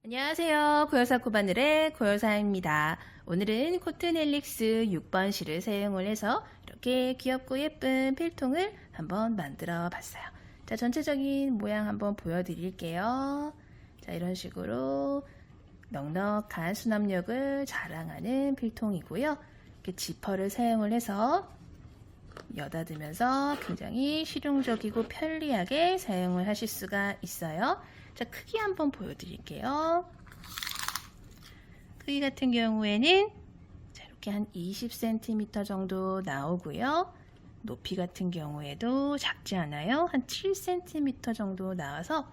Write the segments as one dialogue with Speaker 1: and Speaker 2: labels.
Speaker 1: 안녕하세요. 고요사 코바늘의 고요사입니다. 오늘은 코튼 헬릭스 6번 실을 사용을 해서 이렇게 귀엽고 예쁜 필통을 한번 만들어 봤어요. 자, 전체적인 모양 한번 보여드릴게요. 자, 이런 식으로 넉넉한 수납력을 자랑하는 필통이고요. 이렇게 지퍼를 사용을 해서 여닫으면서 굉장히 실용적이고 편리하게 사용을 하실 수가 있어요. 자, 크기 한번 보여드릴게요. 크기 같은 경우에는 자, 이렇게 한 20cm 정도 나오고요. 높이 같은 경우에도 작지 않아요. 한 7cm 정도 나와서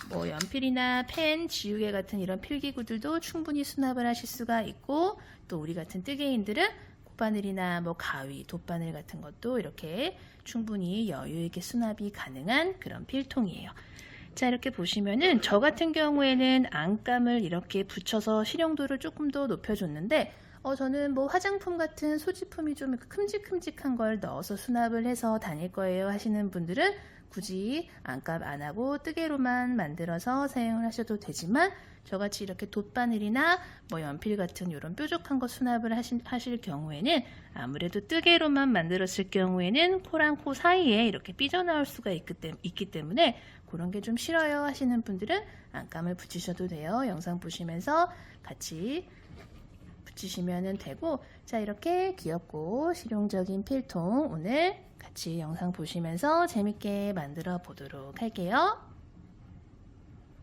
Speaker 1: 뭐 연필이나 펜, 지우개 같은 이런 필기구들도 충분히 수납을 하실 수가 있고, 또 우리 같은 뜨개인들은 콧바늘이나 뭐 가위, 돗바늘 같은 것도 이렇게 충분히 여유 있게 수납이 가능한 그런 필통이에요. 자, 이렇게 보시면은 저 같은 경우에는 안감을 이렇게 붙여서 실용도를 조금 더 높여줬는데, 저는 뭐 화장품 같은 소지품이 좀 큼직큼직한 걸 넣어서 수납을 해서 다닐 거예요 하시는 분들은 굳이 안감 안 하고 뜨개로만 만들어서 사용을 하셔도 되지만, 저같이 이렇게 돗바늘이나 뭐 연필 같은 이런 뾰족한 거 수납을 하실 경우에는 아무래도 뜨개로만 만들었을 경우에는 코랑 코 사이에 이렇게 삐져나올 수가 있기 때문에 그런 게 좀 싫어요 하시는 분들은 안감을 붙이셔도 돼요. 영상 보시면서 같이 붙이시면 되고, 자, 이렇게 귀엽고 실용적인 필통 오늘 같이 영상 보시면서 재밌게 만들어 보도록 할게요.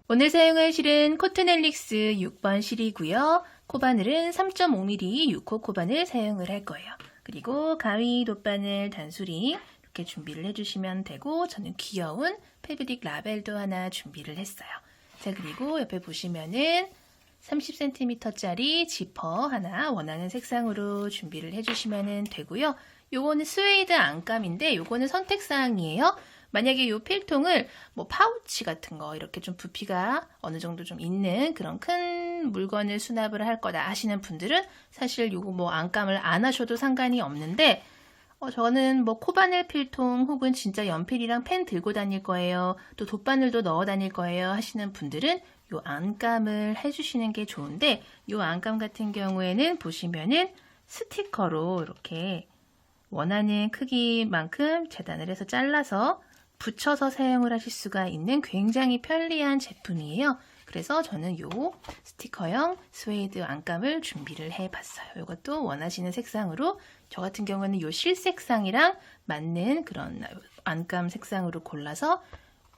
Speaker 1: 오늘 사용할 실은 코튼 헬릭스 6번 실이고요. 코바늘은 3.5mm 6호 코바늘 사용을 할 거예요. 그리고 가위, 돗바늘, 단수링 이렇게 준비를 해주시면 되고, 저는 귀여운 패브릭 라벨도 하나 준비를 했어요. 자, 그리고 옆에 보시면은 30cm짜리 지퍼 하나 원하는 색상으로 준비를 해주시면 되고요. 요거는 스웨이드 안감인데 요거는 선택사항이에요. 만약에 이 필통을 뭐 파우치 같은 거 이렇게 좀 부피가 어느 정도 좀 있는 그런 큰 물건을 수납을 할 거다 하시는 분들은 사실 요거 뭐 안감을 안 하셔도 상관이 없는데, 저는 뭐 코바늘 필통 혹은 진짜 연필이랑 펜 들고 다닐 거예요, 또 돗바늘도 넣어 다닐 거예요 하시는 분들은 요 안감을 해주시는 게 좋은데, 요 안감 같은 경우에는 보시면은 스티커로 이렇게 원하는 크기만큼 재단을 해서 잘라서 붙여서 사용을 하실 수가 있는 굉장히 편리한 제품이에요. 그래서 저는 요 스티커형 스웨이드 안감을 준비를 해봤어요. 이것도 원하시는 색상으로, 저 같은 경우는 요 실색상이랑 맞는 그런 안감 색상으로 골라서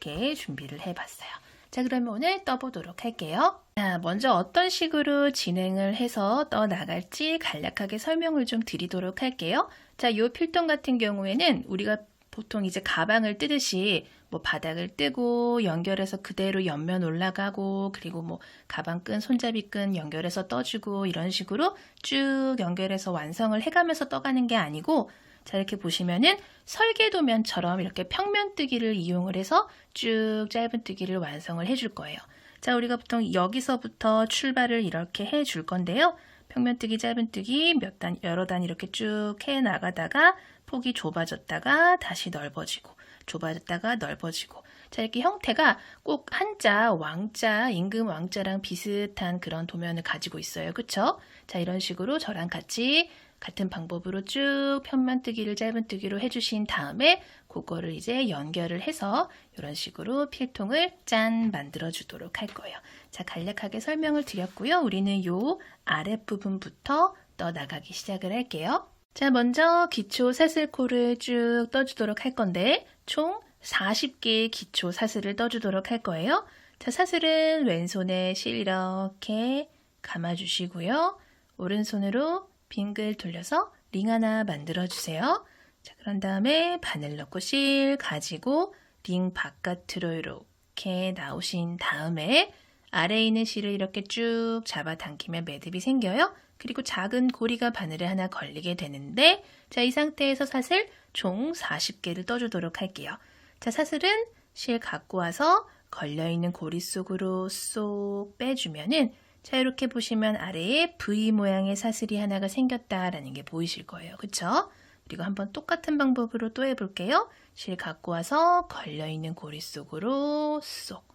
Speaker 1: 이렇게 준비를 해봤어요. 자, 그러면 오늘 떠보도록 할게요. 자, 먼저 어떤 식으로 진행을 해서 떠 나갈지 간략하게 설명을 좀 드리도록 할게요. 자, 요 필통 같은 경우에는 우리가 보통 이제 가방을 뜨듯이 뭐 바닥을 뜨고 연결해서 그대로 옆면 올라가고, 그리고 뭐 가방끈, 손잡이끈 연결해서 떠주고 이런 식으로 쭉 연결해서 완성을 해가면서 떠가는 게 아니고, 자, 이렇게 보시면은 설계도면처럼 이렇게 평면뜨기를 이용을 해서 쭉 짧은 뜨기를 완성을 해줄 거예요. 자, 우리가 보통 여기서부터 출발을 이렇게 해줄 건데요. 평면뜨기, 짧은뜨기 여러 단 이렇게 쭉 해 나가다가 폭이 좁아졌다가 다시 넓어지고, 좁아졌다가 넓어지고. 자, 이렇게 형태가 꼭 한자, 왕자, 임금 왕자랑 비슷한 그런 도면을 가지고 있어요. 그쵸? 자, 이런 식으로 저랑 같은 방법으로 쭉 평면뜨기를 짧은뜨기로 해주신 다음에 그거를 이제 연결을 해서 이런 식으로 필통을 짠 만들어 주도록 할 거예요. 자, 간략하게 설명을 드렸고요. 우리는 요 아랫부분부터 떠 나가기 시작을 할게요. 자, 먼저 기초 사슬코를 쭉 떠주도록 할 건데 총 40개의 기초 사슬을 떠주도록 할 거예요. 자, 사슬은 왼손에 실 이렇게 감아주시고요. 오른손으로 빙글 돌려서 링 하나 만들어주세요. 자, 그런 다음에 바늘 넣고 실 가지고 링 바깥으로 이렇게 나오신 다음에 아래에 있는 실을 이렇게 쭉 잡아당기면 매듭이 생겨요. 그리고 작은 고리가 바늘에 하나 걸리게 되는데, 자, 이 상태에서 사슬 총 40개를 떠주도록 할게요. 자, 사슬은 실 갖고 와서 걸려있는 고리 속으로 쏙 빼주면은, 자, 이렇게 보시면 아래에 V 모양의 사슬이 하나가 생겼다라는 게 보이실 거예요. 그쵸? 그리고 한번 똑같은 방법으로 또 해볼게요. 실 갖고 와서 걸려있는 고리 속으로 쏙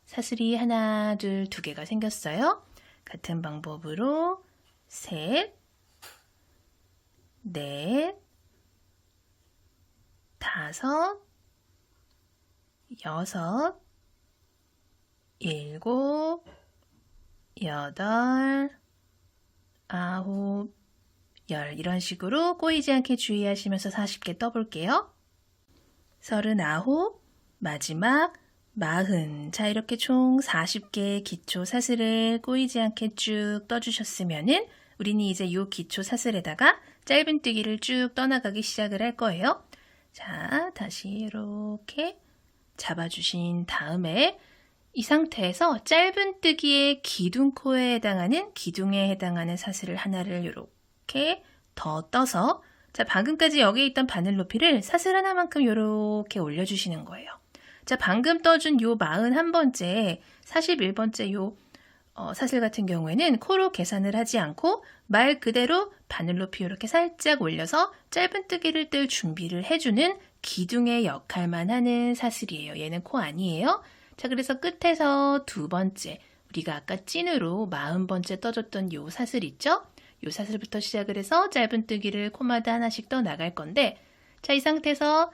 Speaker 1: 사슬이 하나, 둘, 두 개가 생겼어요. 같은 방법으로 셋, 넷, 다섯, 여섯, 일곱, 여덟, 아홉, 열 이런 식으로 꼬이지 않게 주의하시면서 40개 떠볼게요. 39, 마지막 40. 자, 이렇게 총 40개의 기초 사슬을 꼬이지 않게 쭉 떠주셨으면은 우리는 이제 이 기초 사슬에다가 짧은뜨기를 쭉 떠나가기 시작을 할 거예요. 자, 다시 이렇게 잡아주신 다음에 이 상태에서 짧은뜨기의 기둥코에 해당하는 기둥에 해당하는 사슬을 하나를 이렇게 더 떠서 자, 방금까지 여기에 있던 바늘 높이를 사슬 하나만큼 이렇게 올려주시는 거예요. 자, 방금 떠준 요 41번째, 41번째 요 사슬 같은 경우에는 코로 계산을 하지 않고 말 그대로 바늘 높이 이렇게 살짝 올려서 짧은뜨기를 뜰 준비를 해주는 기둥의 역할만 하는 사슬이에요. 얘는 코 아니에요. 자, 그래서 끝에서 두 번째, 우리가 아까 찐으로 40번째 떠줬던 요 사슬 있죠? 요 사슬부터 시작을 해서 짧은뜨기를 코마다 하나씩 떠 나갈 건데, 자, 이 상태에서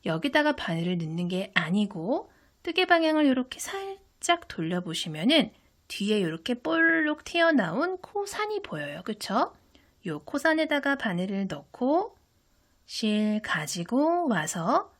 Speaker 1: 여기다가 바늘을 넣는 게 아니고 뜨개 방향을 이렇게 살짝 돌려보시면은 뒤에 이렇게 볼록 튀어나온 코산이 보여요. 그쵸? 요 코산에다가 바늘을 넣고 실 가지고 와서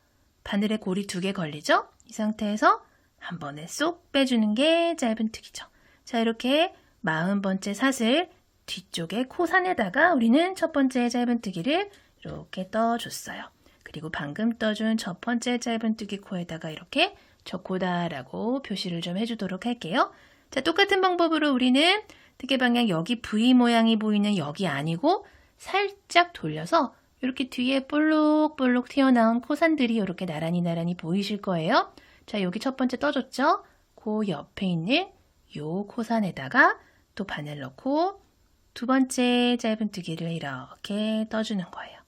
Speaker 1: 바늘에 고리 2개 걸리죠? 이 상태에서 한 번에 쏙 빼주는 게 짧은뜨기죠. 자, 이렇게 40번째 사슬 뒤쪽에 코산에다가 우리는 첫 번째 짧은뜨기를 이렇게 떠줬어요. 그리고 방금 떠준 첫 번째 짧은뜨기 코에다가 이렇게 저 코다라고 표시를 좀 해주도록 할게요. 자, 똑같은 방법으로 우리는 뜨개 방향 여기 V 모양이 보이는 여기 아니고 살짝 돌려서 이렇게 뒤에 볼록볼록 튀어나온 코산들이 이렇게 나란히 보이실 거예요. 자, 여기 첫 번째 떠줬죠? 그 옆에 있는 요 코산에다가 또 바늘 넣고 두 번째 짧은뜨기를 이렇게 떠주는 거예요.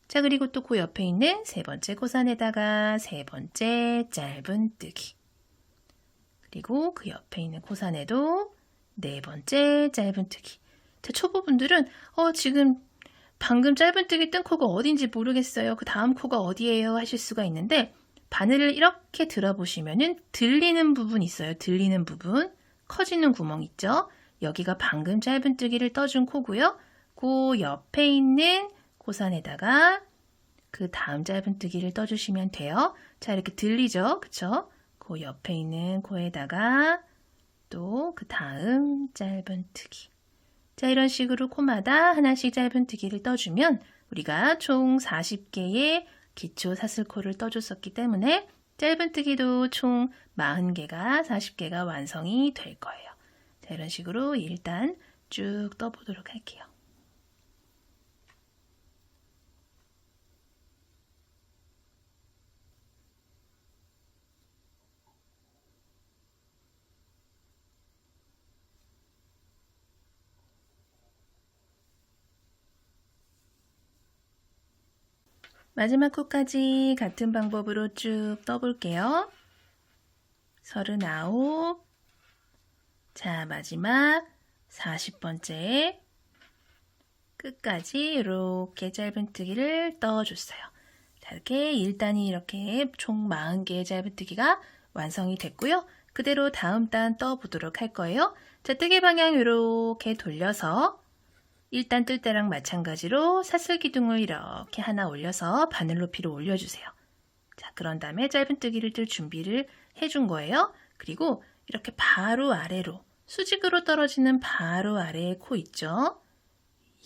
Speaker 1: 자, 그리고 또 그 옆에 있는 세 번째 코산에다가 세 번째 짧은뜨기. 그리고 그 옆에 있는 코산에도 네 번째 짧은뜨기. 자, 초보분들은 지금 방금 짧은뜨기 뜬 코가 어딘지 모르겠어요. 그 다음 코가 어디예요? 하실 수가 있는데 바늘을 이렇게 들어보시면은 들리는 부분 있어요. 들리는 부분. 커지는 구멍 있죠? 여기가 방금 짧은뜨기를 떠준 코고요. 그 옆에 있는 코산에다가 그 다음 짧은뜨기를 떠주시면 돼요. 자, 이렇게 들리죠? 그쵸? 그 옆에 있는 코에다가 또 그 다음 짧은뜨기. 자, 이런 식으로 코마다 하나씩 짧은뜨기를 떠주면 우리가 총 40개의 기초 사슬코를 떠줬었기 때문에 짧은뜨기도 총 40개가 40개가 완성이 될 거예요. 자, 이런 식으로 일단 쭉 떠보도록 할게요. 마지막 코까지 같은 방법으로 쭉 떠볼게요. 39. 자, 마지막 40번째 끝까지 이렇게 짧은뜨기를 떠줬어요. 자, 이렇게 1단이 이렇게 총 40개의 짧은뜨기가 완성이 됐고요. 그대로 다음 단 떠보도록 할 거예요. 자, 뜨개 방향 이렇게 돌려서 1단 뜰 때랑 마찬가지로 사슬 기둥을 이렇게 하나 올려서 바늘 높이로 올려주세요. 자, 그런 다음에 짧은뜨기를 뜰 준비를 해준 거예요. 그리고 이렇게 바로 아래로 수직으로 떨어지는 바로 아래에 코 있죠?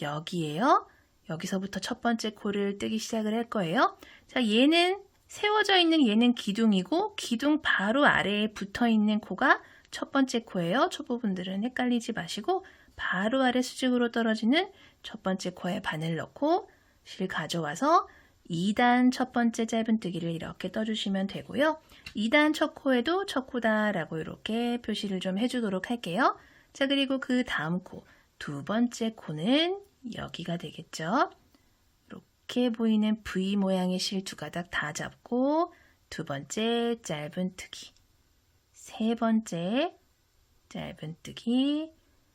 Speaker 1: 여기에요. 여기서부터 첫 번째 코를 뜨기 시작을 할 거예요. 자, 얘는 세워져 있는 얘는 기둥이고 기둥 바로 아래에 붙어 있는 코가 첫 번째 코예요. 초보분들은 헷갈리지 마시고 바로 아래 수직으로 떨어지는 첫 번째 코에 바늘 넣고 실 가져와서 2단 첫 번째 짧은뜨기를 이렇게 떠주시면 되고요. 2단 첫 코에도 첫 코다라고 이렇게 표시를 좀 해주도록 할게요. 자, 그리고 그 다음 코, 두 번째 코는 여기가 되겠죠. 이렇게 보이는 V 모양의 실 두 가닥 다 잡고 두 번째 짧은뜨기, 세 번째 짧은뜨기.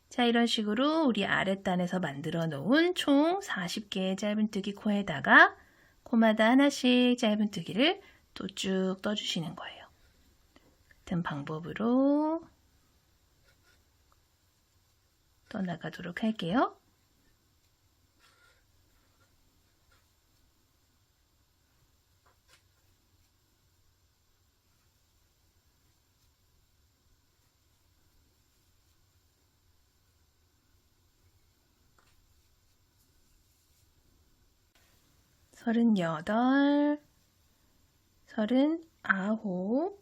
Speaker 1: 자, 이런 식으로 우리 아랫단에서 만들어 놓은 총 40개의 짧은뜨기 코에다가 코마다 하나씩 짧은뜨기를 또 쭉 떠주시는 거예요. 같은 방법으로 떠나가도록 할게요. 서른여덟, 서른아홉.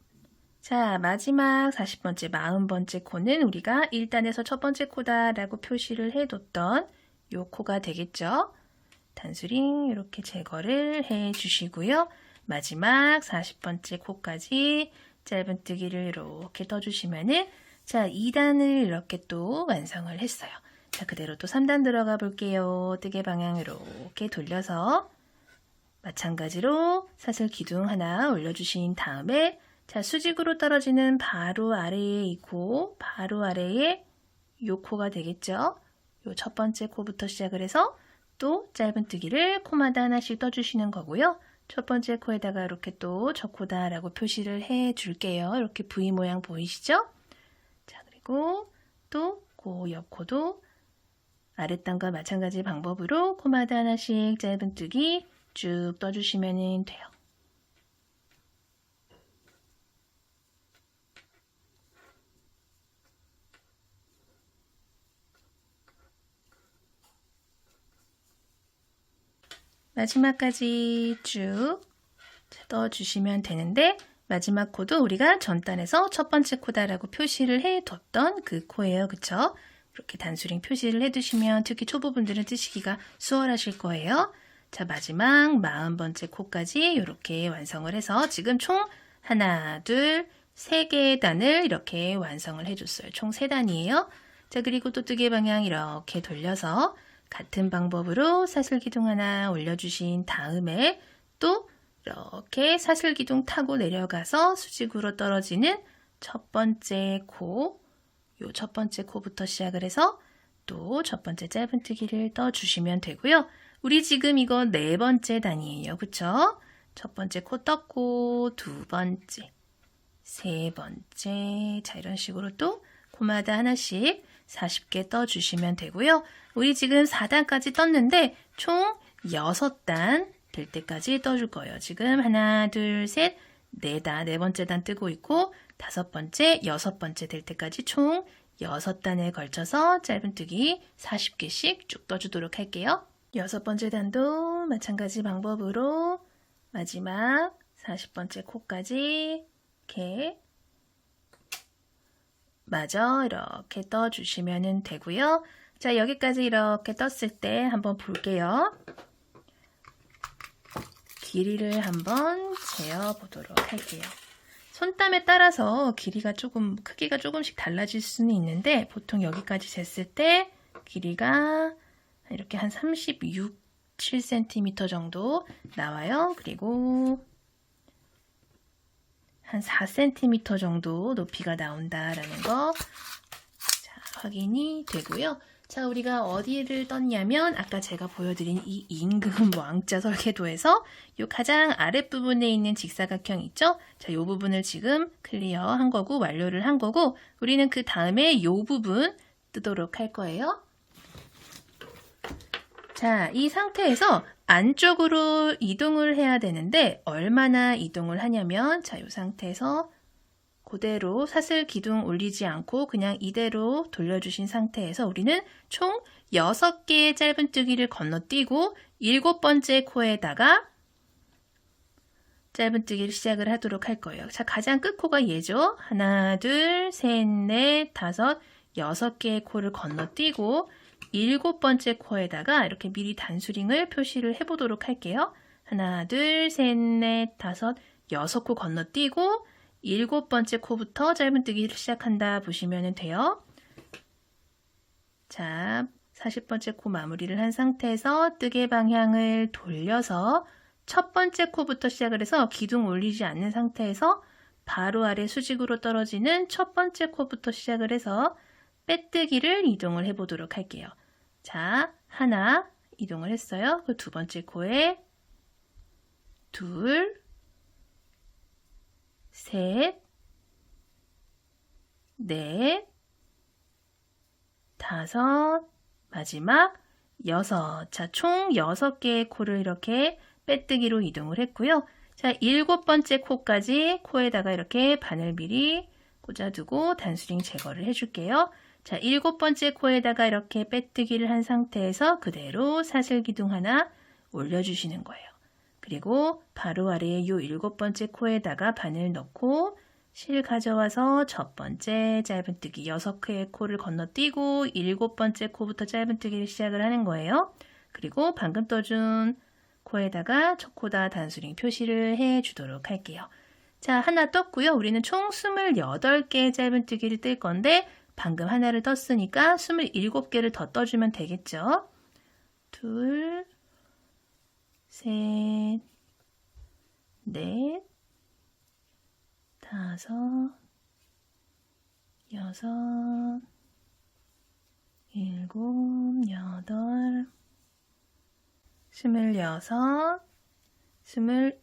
Speaker 1: 자, 마지막 40번째, 40번째 코는 우리가 1단에서 첫 번째 코다라고 표시를 해뒀던 요 코가 되겠죠. 단수링 이렇게 제거를 해 주시고요. 마지막 40번째 코까지 짧은뜨기를 이렇게 떠주시면은 자, 2단을 이렇게 또 완성을 했어요. 자, 그대로 또 3단 들어가 볼게요. 뜨개 방향으로 이렇게 돌려서 마찬가지로 사슬 기둥 하나 올려주신 다음에 자, 수직으로 떨어지는 바로 아래에 이 코, 바로 아래에 요 코가 되겠죠. 요 첫 번째 코부터 시작을 해서 또 짧은뜨기를 코마다 하나씩 떠주시는 거고요. 첫 번째 코에다가 이렇게 또 저 코다 라고 표시를 해 줄게요. 이렇게 V 모양 보이시죠? 자, 그리고 또 그 옆 코도 아랫단과 마찬가지 방법으로 코마다 하나씩 짧은뜨기 쭉 떠주시면 돼요. 마지막까지 쭉 떠주시면 되는데 마지막 코도 우리가 전단에서 첫 번째 코다라고 표시를 해뒀던 그 코예요. 그쵸? 이렇게 단수링 표시를 해두시면 특히 초보분들은 뜨시기가 수월하실 거예요. 자, 마지막 40번째 코까지 이렇게 완성을 해서 지금 총 하나, 둘, 3개의 단을 이렇게 완성을 해줬어요. 총 3단이에요. 자, 그리고 또 뜨개 방향 이렇게 돌려서 같은 방법으로 사슬기둥 하나 올려주신 다음에 또 이렇게 사슬기둥 타고 내려가서 수직으로 떨어지는 첫 번째 코, 요 첫 번째 코부터 시작을 해서 또 첫 번째 짧은뜨기를 떠주시면 되고요. 우리 지금 이거 4번째 단이에요. 그쵸? 첫 번째 코 떴고, 두 번째, 세 번째. 자, 이런 식으로 또 코마다 하나씩 40개 떠주시면 되고요. 우리 지금 4단까지 떴는데 총 6단 될 때까지 떠줄 거예요. 지금 하나, 둘, 셋, 4단, 4번째 단 뜨고 있고 5번째, 6번째 될 때까지 총 6단에 걸쳐서 짧은뜨기 40개씩 쭉 떠주도록 할게요. 6번째 단도 마찬가지 방법으로 마지막 40번째 코까지 이렇게 마저 이렇게 떠주시면 되고요. 자, 여기까지 이렇게 떴을 때 한번 볼게요. 길이를 한번 재어보도록 할게요. 손땀에 따라서 길이가 조금, 크기가 조금씩 달라질 수는 있는데 보통 여기까지 쟀을 때 길이가 이렇게 한 36, 7cm 정도 나와요. 그리고 한 4cm 정도 높이가 나온다라는 거 자, 확인이 되고요. 자, 우리가 어디를 떴냐면 아까 제가 보여드린 이 임금 왕자 설계도에서 이 가장 아랫부분에 있는 직사각형 있죠? 자, 이 부분을 지금 클리어한 거고 완료를 한 거고 우리는 그 다음에 이 부분 뜨도록 할 거예요. 자, 이 상태에서 안쪽으로 이동을 해야 되는데 얼마나 이동을 하냐면 자, 이 상태에서 그대로 사슬 기둥 올리지 않고 그냥 이대로 돌려주신 상태에서 우리는 총 6개의 짧은뜨기를 건너뛰고 7번째 코에다가 짧은뜨기를 시작을 하도록 할 거예요. 자, 가장 끝 코가 얘죠. 하나, 둘, 셋, 넷, 다섯, 6개의 코를 건너뛰고 7번째 코에다가 이렇게 미리 단수링을 표시를 해보도록 할게요. 하나, 둘, 셋, 넷, 다섯, 6코 건너뛰고 7번째 코부터 짧은뜨기를 시작한다 보시면 돼요. 자, 40번째 코 마무리를 한 상태에서 뜨개 방향을 돌려서 첫 번째 코부터 시작을 해서 기둥 올리지 않는 상태에서 바로 아래 수직으로 떨어지는 첫 번째 코부터 시작을 해서 빼뜨기를 이동을 해보도록 할게요. 자, 하나 이동을 했어요. 그 두 번째 코에 둘, 셋, 넷, 다섯, 마지막 여섯. 자, 총 6개의 코를 이렇게 빼뜨기로 이동을 했고요. 자, 7번째 코까지 코에다가 이렇게 바늘 미리 꽂아두고 단수링 제거를 해줄게요. 자, 7번째 코에다가 이렇게 빼뜨기를 한 상태에서 그대로 사슬기둥 하나 올려주시는 거예요. 그리고 바로 아래에 이 7번째 코에다가 바늘 넣고 실 가져와서 첫 번째 짧은뜨기 6개의 코를 건너뛰고 7번째 코부터 짧은뜨기를 시작을 하는 거예요. 그리고 방금 떠준 코에다가 첫 코다 단수링 표시를 해주도록 할게요. 자, 하나 떴고요. 우리는 총 28개의 짧은뜨기를 뜰 건데 방금 하나를 떴으니까 27개를 더 떠주면 되겠죠. 둘, 셋, 넷, 다섯, 여섯, 일곱, 여덟, 26,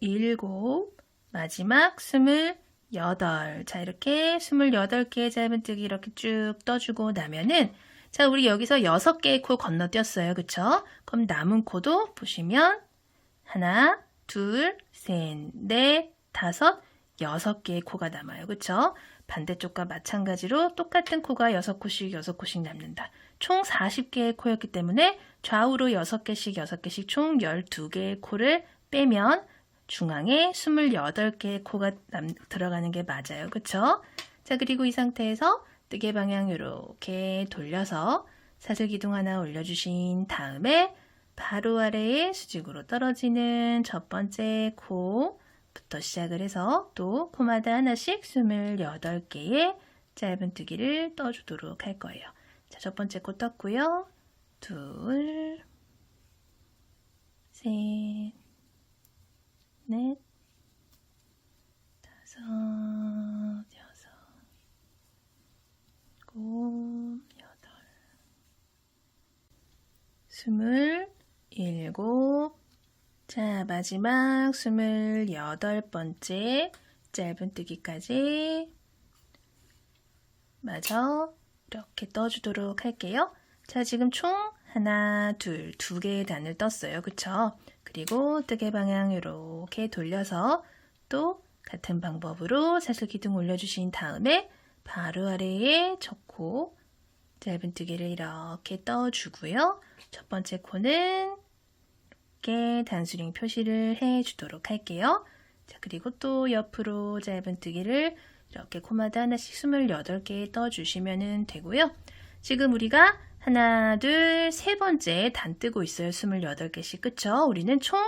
Speaker 1: 27, 마지막 28. 자, 이렇게 28개의 짧은뜨기 이렇게 쭉 떠주고 나면은 자, 우리 여기서 6개의 코 건너뛰었어요. 그쵸? 그럼 남은 코도 보시면 하나, 둘, 셋, 넷, 다섯, 6개의 코가 남아요. 그쵸? 반대쪽과 마찬가지로 똑같은 코가 6코씩 6코씩 남는다. 총 40개의 코였기 때문에 좌우로 6개씩 6개씩 총 12개의 코를 빼면 중앙에 28개의 코가 들어가는 게 맞아요. 그쵸? 자, 그리고 이 상태에서 뜨개 방향 이렇게 돌려서 사슬기둥 하나 올려주신 다음에 바로 아래에 수직으로 떨어지는 첫 번째 코부터 시작을 해서 또 코마다 하나씩 28개의 짧은뜨기를 떠주도록 할 거예요. 자, 첫 번째 코 떴고요. 둘, 셋, 넷, 다섯, 여섯, 일곱, 여덟, 27. 자, 마지막 28번째 짧은뜨기까지 마저 이렇게 떠주도록 할게요. 자, 지금 총 하나, 둘, 2개의 단을 떴어요. 그쵸? 그리고 뜨개 방향 이렇게 돌려서 또 같은 방법으로 사슬기둥 올려주신 다음에 바로 아래에 첫 코 짧은뜨기를 이렇게 떠주고요. 첫 번째 코는 이렇게 단수링 표시를 해주도록 할게요. 자, 그리고 또 옆으로 짧은뜨기를 이렇게 코마다 하나씩 28개 떠주시면 되고요. 지금 우리가 하나, 둘, 세 번째 단 뜨고 있어요. 28개씩. 그쵸? 우리는 총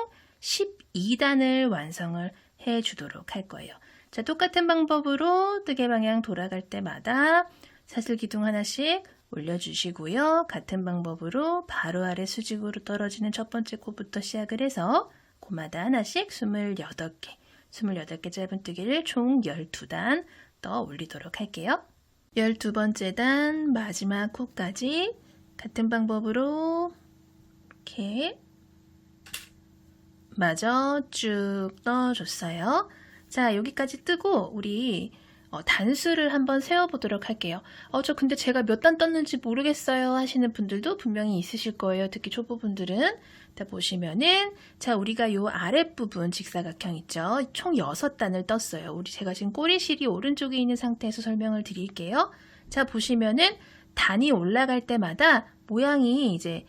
Speaker 1: 12단을 완성을 해주도록 할 거예요. 자, 똑같은 방법으로 뜨개 방향 돌아갈 때마다 사슬기둥 하나씩 올려주시고요. 같은 방법으로 바로 아래 수직으로 떨어지는 첫 번째 코부터 시작을 해서 코마다 하나씩 28개, 28개 짧은뜨기를 총 12단 떠 올리도록 할게요. 12번째 단 마지막 코까지 같은 방법으로 이렇게 마저 쭉 떠줬어요. 자, 여기까지 뜨고 우리 단수를 한번 세워보도록 할게요. 저 근데 제가 몇 단 떴는지 모르겠어요 하시는 분들도 분명히 있으실 거예요. 특히 초보분들은. 자, 보시면은 자, 우리가 요 아랫부분 직사각형 있죠. 총 6단을 떴어요. 제가 지금 꼬리실이 오른쪽에 있는 상태에서 설명을 드릴게요. 자, 보시면은 단이 올라갈 때마다 모양이 이제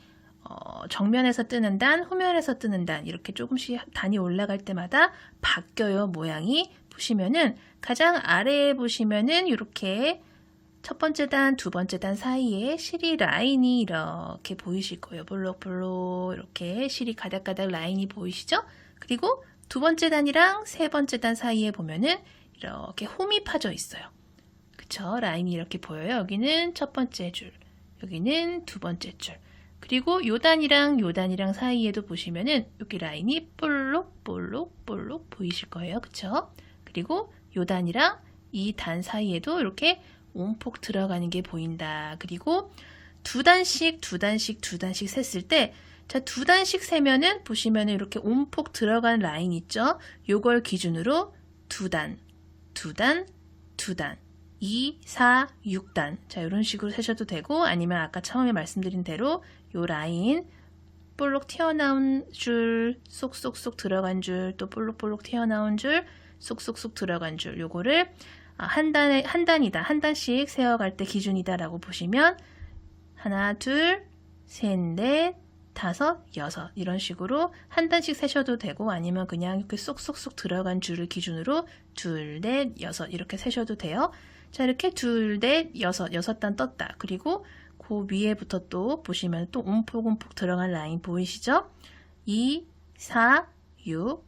Speaker 1: 정면에서 뜨는 단, 후면에서 뜨는 단 이렇게 조금씩 단이 올라갈 때마다 바뀌어요. 모양이. 보시면은 가장 아래에 보시면은 이렇게 첫 번째 단, 두 번째 단 사이에 실이 라인이 이렇게 보이실 거예요. 볼록볼록 이렇게 실이 가닥가닥 라인이 보이시죠? 그리고 두 번째 단이랑 세 번째 단 사이에 보면은 이렇게 홈이 파져 있어요. 그쵸? 라인이 이렇게 보여요. 여기는 첫 번째 줄, 여기는 두 번째 줄. 그리고 요 단이랑 요 단이랑 사이에도 보시면은 여기 라인이 볼록볼록 보이실 거예요. 그쵸? 그리고 요 단이랑 이 단 사이에도 이렇게 온폭 들어가는 게 보인다. 그리고 두 단씩 셌을 때, 자, 두 단씩 세면은 보시면은 이렇게 온폭 들어간 라인 있죠? 요걸 기준으로 두 단, 2, 4, 6단. 자, 이런 식으로 세셔도 되고, 아니면 아까 처음에 말씀드린 대로 요 라인, 볼록 튀어나온 줄, 쏙쏙쏙 들어간 줄, 또 볼록볼록 튀어나온 줄, 쏙쏙쏙 들어간 줄, 요거를 한 단씩 세어갈 때 기준이다라고 보시면, 하나, 둘, 셋, 넷, 다섯, 여섯 이런 식으로 한 단씩 세셔도 되고 아니면 그냥 이렇게 쏙쏙쏙 들어간 줄을 기준으로 둘, 넷, 여섯 이렇게 세셔도 돼요. 자, 이렇게 둘, 넷, 여섯 단 떴다. 그리고 그 위에부터 또 보시면 또 움푹 들어간 라인 보이시죠? 2, 4, 6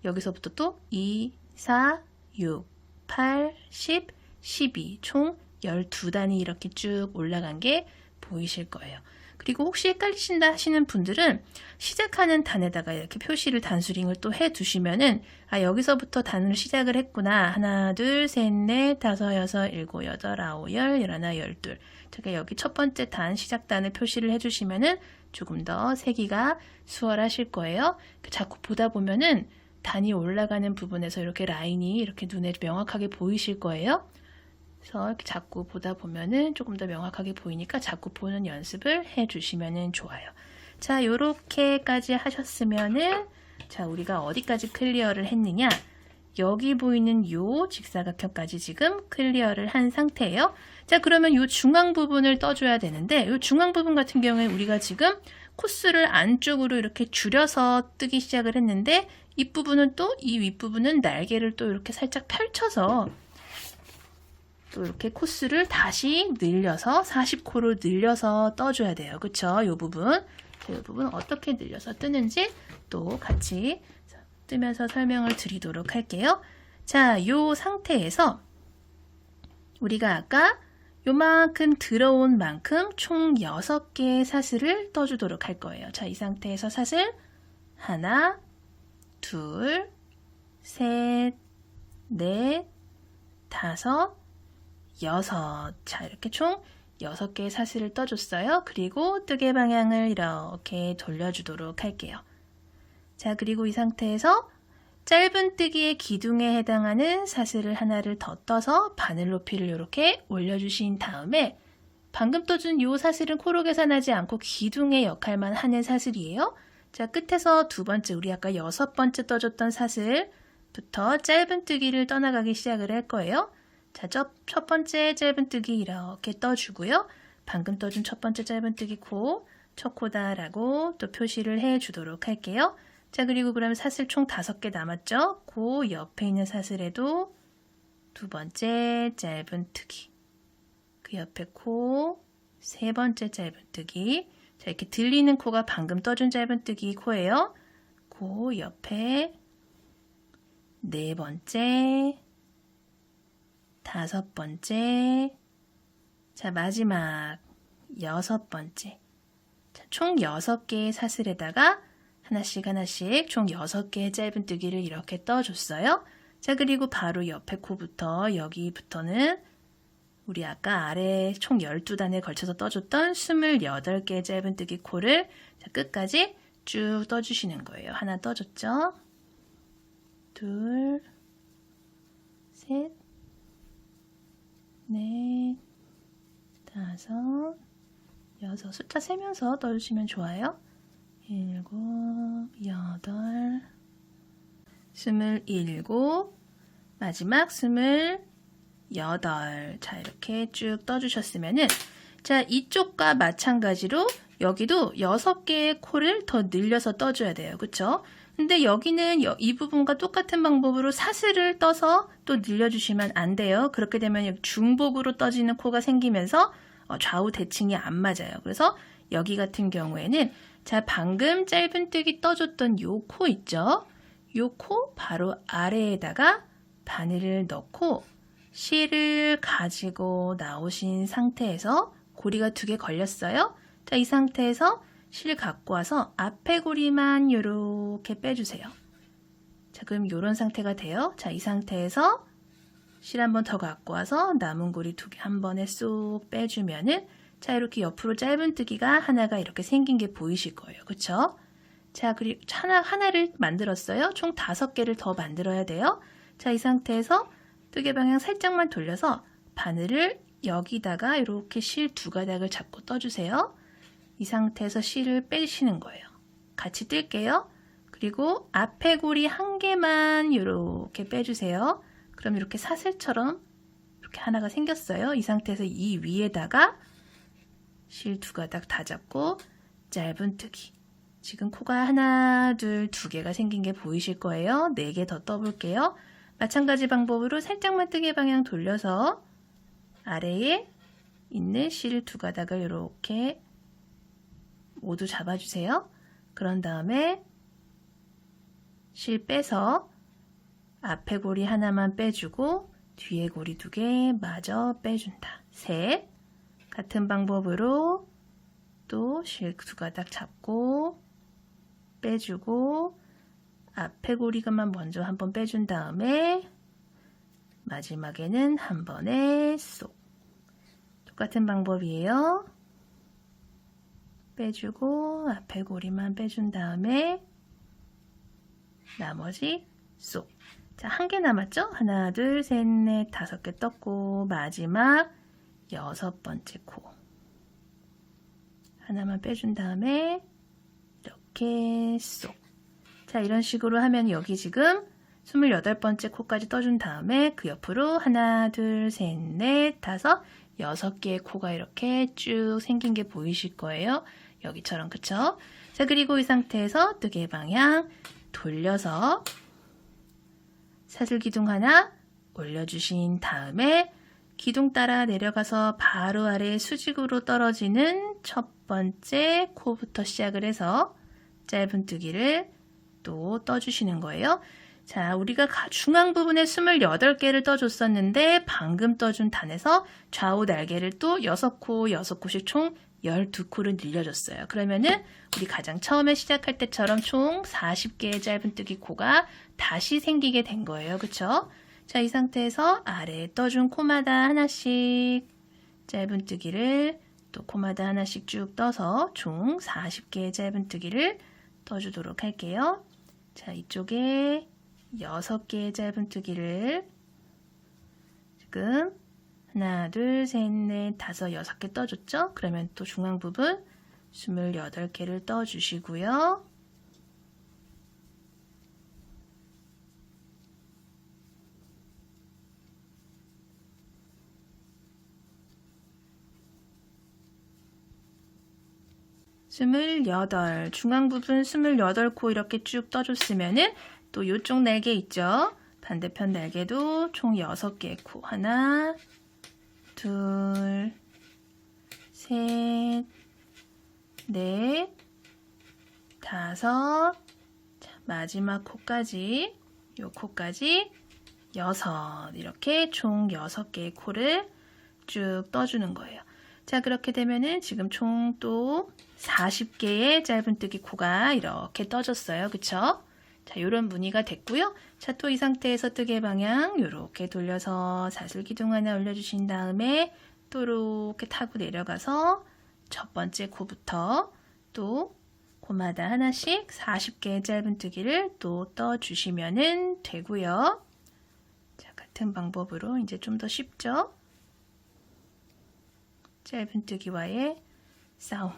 Speaker 1: 여기서부터 또 2, 4, 6, 8, 10, 12 총 12단이 이렇게 쭉 올라간 게 보이실 거예요. 그리고 혹시 헷갈리신다 하시는 분들은 시작하는 단에다가 이렇게 표시를 단수링을 또 해 두시면은 여기서부터 단을 시작을 했구나. 하나, 둘, 셋, 넷, 다섯, 여섯, 일곱, 여덟, 아홉, 열, 열하나, 열둘. 제가 여기 첫 번째 단, 시작단을 표시를 해 주시면은 조금 더 세기가 수월하실 거예요. 자꾸 보다 보면은 단이 올라가는 부분에서 이렇게 라인이 이렇게 눈에 명확하게 보이실 거예요. 그래서 이렇게 자꾸 보다 보면은 조금 더 명확하게 보이니까 자꾸 보는 연습을 해 주시면은 좋아요. 자, 요렇게까지 하셨으면은 자, 우리가 어디까지 클리어를 했느냐? 여기 보이는 요 직사각형까지 지금 클리어를 한 상태예요. 자, 그러면 요 중앙 부분을 떠줘야 되는데 요 중앙 부분 같은 경우에 우리가 지금 코스를 안쪽으로 이렇게 줄여서 뜨기 시작을 했는데 이 부분은 또 이 윗부분은 날개를 또 이렇게 살짝 펼쳐서 또 이렇게 코스를 다시 늘려서 40코로 늘려서 떠줘야 돼요. 그쵸? 이 부분. 이 부분 어떻게 늘려서 뜨는지 또 같이 뜨면서 설명을 드리도록 할게요. 자, 이 상태에서 우리가 아까 요만큼 들어온 만큼 총 6개의 사슬을 떠주도록 할 거예요. 자, 이 상태에서 사슬 하나, 둘, 셋, 넷, 다섯, 여섯. 자, 이렇게 총 6개의 사슬을 떠줬어요. 그리고 뜨개 방향을 이렇게 돌려주도록 할게요. 자, 그리고 이 상태에서 짧은 뜨기의 기둥에 해당하는 사슬을 하나를 더 떠서 바늘 높이를 이렇게 올려주신 다음에 방금 떠준 이 사슬은 코로 계산하지 않고 기둥의 역할만 하는 사슬이에요. 자, 끝에서 두 번째, 우리 아까 6번째 떠줬던 사슬부터 짧은 뜨기를 떠나가기 시작을 할 거예요. 자, 첫 번째 짧은 뜨기 이렇게 떠주고요. 방금 떠준 첫 번째 짧은 뜨기 코, 첫 코다라고 또 표시를 해 주도록 할게요. 자, 그리고 그러면 사슬 총 5개 남았죠? 그 옆에 있는 사슬에도 두 번째 짧은 뜨기, 그 옆에 코, 세 번째 짧은 뜨기. 자, 이렇게 들리는 코가 방금 떠준 짧은 뜨기 코예요. 그 옆에 네 번째, 다섯 번째, 자, 마지막 6번째. 자, 총 6개의 사슬에다가 하나씩 총 6개의 짧은 뜨기를 이렇게 떠줬어요. 자, 그리고 바로 옆에 코부터 여기부터는 우리 아까 아래 총 12단에 걸쳐서 떠줬던 28개의 짧은 뜨기 코를 자, 끝까지 쭉 떠주시는 거예요. 하나 떠줬죠? 둘, 셋, 넷, 다섯, 여섯. 숫자 세면서 떠주시면 좋아요. 7, 8, 27, 마지막 28. 자, 이렇게 쭉 떠주셨으면은 자, 이쪽과 마찬가지로 여기도 6개의 코를 더 늘려서 떠줘야 돼요. 그쵸? 근데 여기는 이 부분과 똑같은 방법으로 사슬을 떠서 또 늘려주시면 안 돼요. 그렇게 되면 중복으로 떠지는 코가 생기면서 좌우 대칭이 안 맞아요. 그래서 여기 같은 경우에는 자, 방금 짧은 뜨기 떠줬던 요 코 있죠? 요 코 바로 아래에다가 바늘을 넣고 실을 가지고 나오신 상태에서 고리가 2개 걸렸어요. 자, 이 상태에서 실 갖고 와서 앞에 고리만 이렇게 빼주세요. 자, 그럼 이런 상태가 돼요. 자, 이 상태에서 실 한 번 더 갖고 와서 남은 고리 2개 한 번에 쏙 빼주면은 자, 이렇게 옆으로 짧은뜨기가 하나가 이렇게 생긴 게 보이실 거예요. 그쵸? 자, 그리고 하나를 만들었어요. 총 5개를 더 만들어야 돼요. 자, 이 상태에서 뜨개 방향 살짝만 돌려서 바늘을 여기다가 이렇게 실 2가닥을 잡고 떠주세요. 이 상태에서 실을 빼시는 거예요. 같이 뜰게요. 그리고 앞에 고리 1개만 이렇게 빼주세요. 그럼 이렇게 사슬처럼 이렇게 하나가 생겼어요. 이 상태에서 이 위에다가 실 2가닥 다 잡고 짧은뜨기. 지금 코가 하나, 둘, 2개가 생긴 게 보이실 거예요. 4개 더 떠볼게요. 마찬가지 방법으로 살짝만 뜨개 방향 돌려서 아래에 있는 실 2가닥을 이렇게 모두 잡아주세요. 그런 다음에 실 빼서 앞에 고리 하나만 빼주고 뒤에 고리 2개 마저 빼준다. 셋. 같은 방법으로 또 실 2가닥 잡고 빼주고 앞에 고리가만 먼저 한번 빼준 다음에 마지막에는 한 번에 쏙. 똑같은 방법이에요. 빼주고 앞에 고리만 빼준 다음에 나머지 쏙. 자, 1개 남았죠? 하나, 둘, 셋, 넷, 5개 떴고 마지막 6번째 코. 하나만 빼준 다음에 이렇게 쏙. 자, 이런 식으로 하면 여기 지금 28번째 코까지 떠준 다음에 그 옆으로 하나, 둘, 셋, 넷, 5, 6개의 코가 이렇게 쭉 생긴 게 보이실 거예요. 여기처럼, 그쵸? 자, 그리고 이 상태에서 뜨개 방향 돌려서 사슬 기둥 하나 올려주신 다음에 기둥 따라 내려가서 바로 아래 수직으로 떨어지는 첫 번째 코부터 시작을 해서 짧은뜨기를 또 떠주시는 거예요. 자, 우리가 중앙 부분에 28개를 떠줬었는데 방금 떠준 단에서 좌우 날개를 또 6코, 6코씩 총 12코를 늘려줬어요. 그러면은 우리 가장 처음에 시작할 때처럼 총 40개의 짧은뜨기 코가 다시 생기게 된 거예요. 그쵸? 자, 이 상태에서 아래에 떠준 코마다 하나씩 짧은뜨기를 또 코마다 하나씩 쭉 떠서 총 40개의 짧은뜨기를 떠주도록 할게요. 자, 이쪽에 6개의 짧은뜨기를 지금 하나, 둘, 셋, 넷, 5, 6개 떠줬죠? 그러면 또 중앙 부분 28개를 떠주시고요. 중앙 부분 28코 이렇게 쭉 떠줬으면은 또 이쪽 날개 있죠? 반대편 날개도 총 6개의 코. 하나, 둘, 셋, 넷, 5. 자, 마지막 코까지, 요 코까지 6. 이렇게 총 6개의 코를 쭉 떠주는 거예요. 자, 그렇게 되면은 지금 총 또 40개의 짧은뜨기 코가 이렇게 떠졌어요. 그쵸? 자, 요런 무늬가 됐고요. 자, 또 이 상태에서 뜨개 방향 요렇게 돌려서 사슬 기둥 하나 올려주신 다음에 또 이렇게 타고 내려가서 첫 번째 코부터 또 코마다 하나씩 40개의 짧은뜨기를 또 떠주시면 되고요. 자, 같은 방법으로 이제 좀 더 쉽죠? 짧은뜨기와의 싸움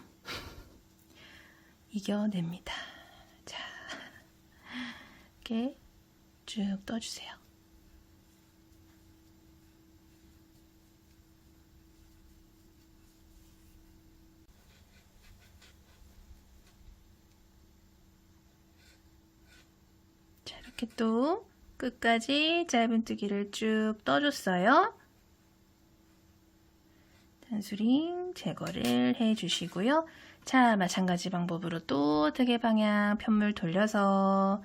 Speaker 1: 이겨냅니다. 자, 이렇게 쭉 떠주세요. 자, 이렇게 또 끝까지 짧은뜨기를 쭉 떠줬어요. 단수링 제거를 해주시고요. 자, 마찬가지 방법으로 또 뜨개 방향 편물 돌려서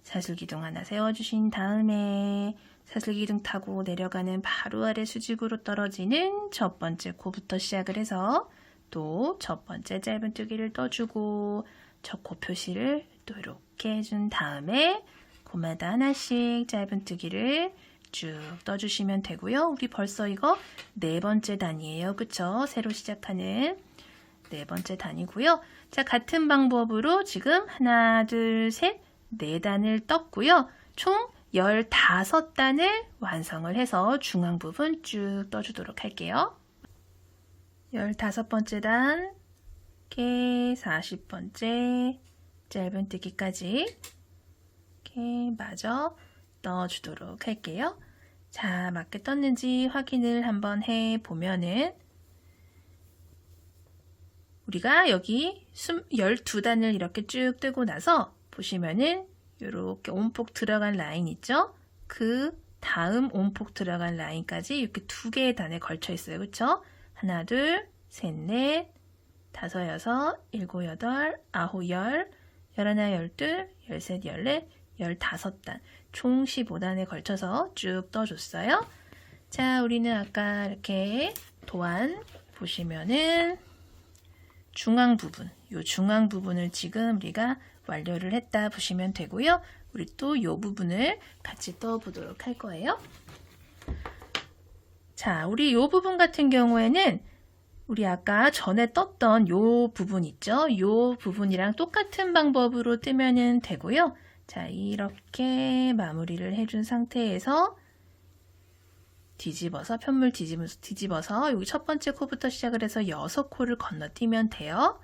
Speaker 1: 사슬기둥 하나 세워주신 다음에 사슬기둥 타고 내려가는 바로 아래 수직으로 떨어지는 첫 번째 코부터 시작을 해서 또 첫 번째 짧은뜨기를 떠주고 첫 코 표시를 또 이렇게 해준 다음에 코마다 하나씩 짧은뜨기를 쭉 떠주시면 되고요. 우리 벌써 이거 네 번째 단이에요. 그쵸? 새로 시작하는 네 번째 단이고요. 자, 같은 방법으로 지금 하나, 둘, 셋, 네 단을 떴고요. 총 15단을 완성을 해서 중앙 부분 쭉 떠주도록 할게요. 15번째 단, 이렇게 40번째 짧은뜨기까지 이렇게 마저 넣어주도록 할게요. 자, 맞게 떴는지 확인을 한번 해보면은 우리가 여기 12단을 이렇게 쭉 뜨고 나서 보시면은 이렇게 온폭 들어간 라인 있죠? 그 다음 온폭 들어간 라인까지 이렇게 두 개의 단에 걸쳐 있어요. 그쵸? 하나, 둘, 셋, 넷, 다섯, 여섯, 일곱, 여덟, 아홉, 열, 열하나, 열둘, 열셋, 열넷, 15단, 총 15단에 걸쳐서 쭉 떠줬어요. 자, 우리는 아까 이렇게 도안 보시면은 중앙 부분, 이 중앙 부분을 지금 우리가 완료를 했다 보시면 되고요. 우리 또 이 부분을 같이 떠보도록 할 거예요. 자, 우리 이 부분 같은 경우에는 우리 아까 전에 떴던 이 부분 있죠? 이 부분이랑 똑같은 방법으로 뜨면 되고요. 자, 이렇게 마무리를 해준 상태에서 뒤집어서, 편물 뒤집어서 여기 첫 번째 코부터 시작을 해서 6코를 건너뛰면 돼요.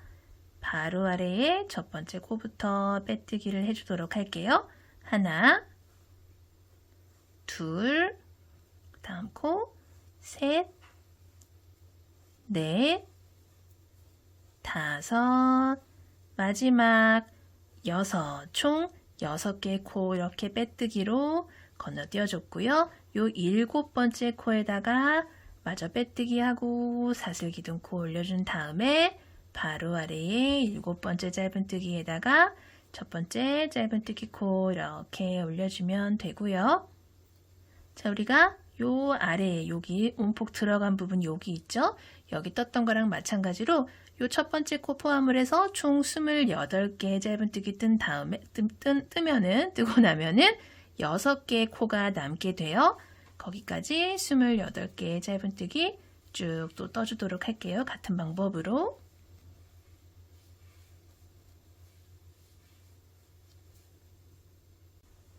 Speaker 1: 바로 아래에 첫 번째 코부터 빼뜨기를 해주도록 할게요. 하나, 둘, 다음 코, 셋, 넷, 다섯, 마지막 6, 총 6개의 코 이렇게 빼뜨기로 건너뛰어줬고요. 요 7번째 코에다가 마저 빼뜨기하고 사슬기둥코 올려준 다음에 바로 아래에 7번째 짧은뜨기에다가 첫 번째 짧은뜨기 코 이렇게 올려주면 되고요. 자, 우리가 요 아래에 여기 온폭 들어간 부분 여기 있죠? 여기 떴던 거랑 마찬가지로 요 첫 번째 코 포함을 해서 총 28개의 짧은뜨기 뜬 다음에 뜨고 나면은 6개의 코가 남게 돼요. 거기까지 28개의 짧은뜨기 쭉 또 떠주도록 할게요. 같은 방법으로.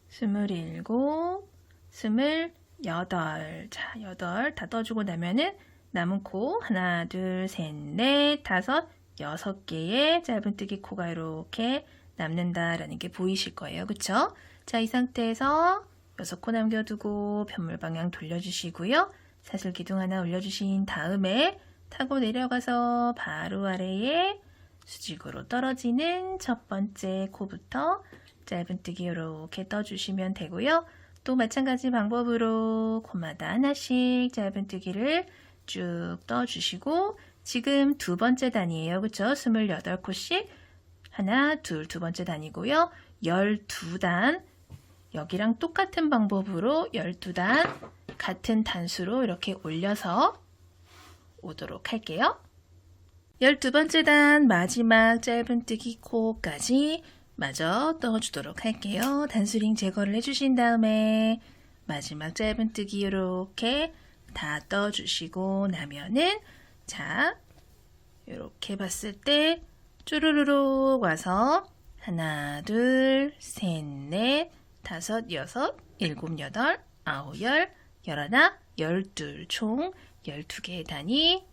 Speaker 1: 스물일곱, 28. 자, 8 다 떠주고 나면은 남은 코 하나, 둘, 셋, 넷, 다섯, 6개의 짧은뜨기 코가 이렇게 남는다라는 게 보이실 거예요. 그쵸? 자, 이 상태에서 6코 남겨두고 편물 방향 돌려주시고요. 사슬 기둥 하나 올려주신 다음에 타고 내려가서 바로 아래에 수직으로 떨어지는 첫 번째 코부터 짧은뜨기 이렇게 떠주시면 되고요. 또 마찬가지 방법으로 코마다 하나씩 짧은뜨기를 쭉 떠주시고 지금 두 번째 단이에요. 그쵸? 28코씩 하나, 둘, 두 번째 단이고요. 12단 여기랑 똑같은 방법으로 12단 같은 단수로 이렇게 올려서 오도록 할게요. 12번째 단 마지막 짧은뜨기 코까지 마저 떠주도록 할게요. 단수링 제거를 해주신 다음에 마지막 짧은뜨기 이렇게 다 떠주시고 나면은 자, 이렇게 봤을 때 쭈루루룩 와서 하나, 둘, 셋, 넷, 다섯, 여섯, 일곱, 여덟, 아홉, 열, 열하나, 열둘, 총 12개의 단이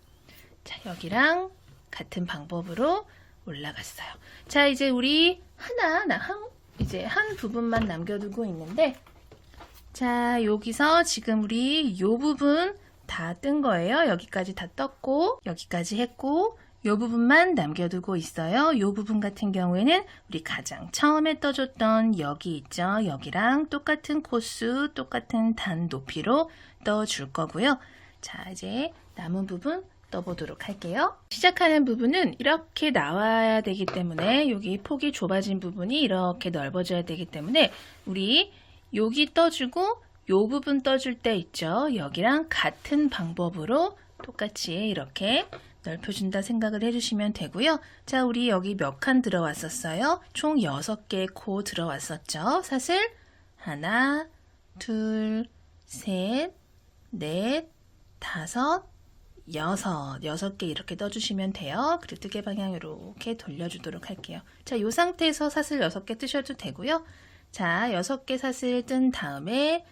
Speaker 1: 자, 여기랑 같은 방법으로 올라갔어요. 자, 이제 우리 이제 한 부분만 남겨두고 있는데 자, 여기서 지금 우리 요 부분 다 뜬 거예요. 여기까지 다 떴고 여기까지 했고 요 부분만 남겨두고 있어요. 요 부분 같은 경우에는 우리 가장 처음에 떠줬던 여기 있죠. 여기랑 똑같은 코수, 똑같은 단 높이로 떠줄 거고요. 자, 이제 남은 부분 떠보도록 할게요. 시작하는 부분은 이렇게 나와야 되기 때문에 여기 폭이 좁아진 부분이 이렇게 넓어져야 되기 때문에 우리 여기 떠주고 요 부분 떠줄 때 있죠. 여기랑 같은 방법으로 똑같이 이렇게 넓혀준다 생각을 해주시면 되고요. 자, 우리 여기 몇 칸 들어왔었어요? 총 6개의 코 들어왔었죠. 사슬 하나, 둘, 셋, 넷, 다섯, 여섯 개 이렇게 떠주시면 돼요. 그리고 뜨개 방향 이렇게 돌려주도록 할게요. 자, 이 상태에서 사슬 6개 뜨셔도 되고요. 자, 6개 사슬 뜬 다음에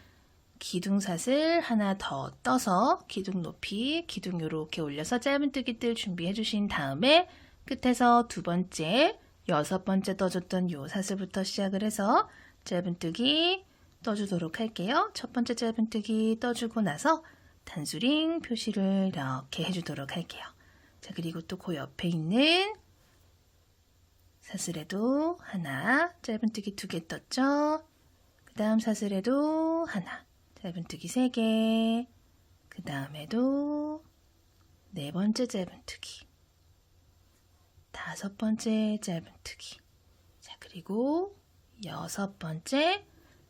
Speaker 1: 기둥사슬 하나 더 떠서 기둥 높이, 기둥 이렇게 올려서 짧은뜨기 뜰 준비해 주신 다음에 끝에서 두 번째, 6번째 떠줬던 요 사슬부터 시작을 해서 짧은뜨기 떠주도록 할게요. 첫 번째 짧은뜨기 떠주고 나서 단수링 표시를 이렇게 해주도록 할게요. 자, 그리고 또 그 옆에 있는 사슬에도 하나, 짧은뜨기 2개 떴죠? 그 다음 사슬에도 하나, 짧은뜨기 3개, 그 다음에도 4번째 짧은뜨기, 5번째 짧은뜨기, 자, 그리고 6번째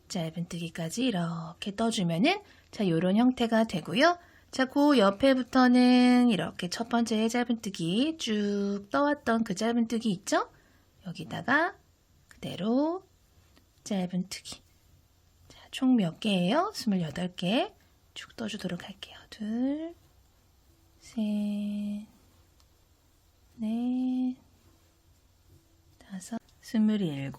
Speaker 1: 짧은뜨기까지 이렇게 떠주면은 자, 요런 형태가 되고요. 자, 그 옆에부터는 이렇게 첫 번째 짧은뜨기 쭉 떠왔던 그 짧은뜨기 있죠? 여기다가 그대로 짧은뜨기. 자, 총 몇 개예요? 28개 쭉 떠주도록 할게요. 2, 3, 넷, 5, 27,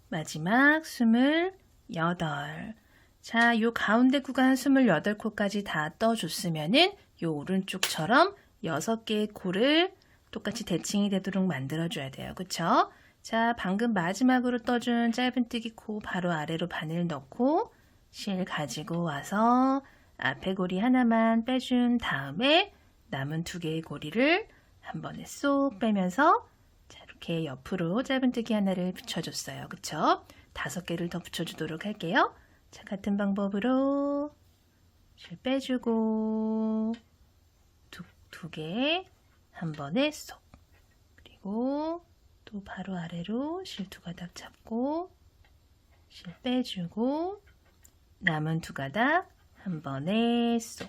Speaker 1: 마지막 28. 자, 요 가운데 구간 28코까지 다 떠줬으면은 요 오른쪽처럼 6개의 코를 똑같이 대칭이 되도록 만들어줘야 돼요. 그쵸? 자, 방금 마지막으로 떠준 짧은뜨기 코 바로 아래로 바늘 넣고 실 가지고 와서 앞에 고리 하나만 빼준 다음에 남은 2개의 고리를 한 번에 쏙 빼면서 자, 이렇게 옆으로 짧은뜨기 하나를 붙여줬어요. 그쵸? 5개를 더 붙여주도록 할게요. 자, 같은 방법으로 실 빼주고 두 개 한 번에 쏙, 그리고 또 바로 아래로 실 2가닥 잡고 실 빼주고 남은 2가닥 한 번에 쏙.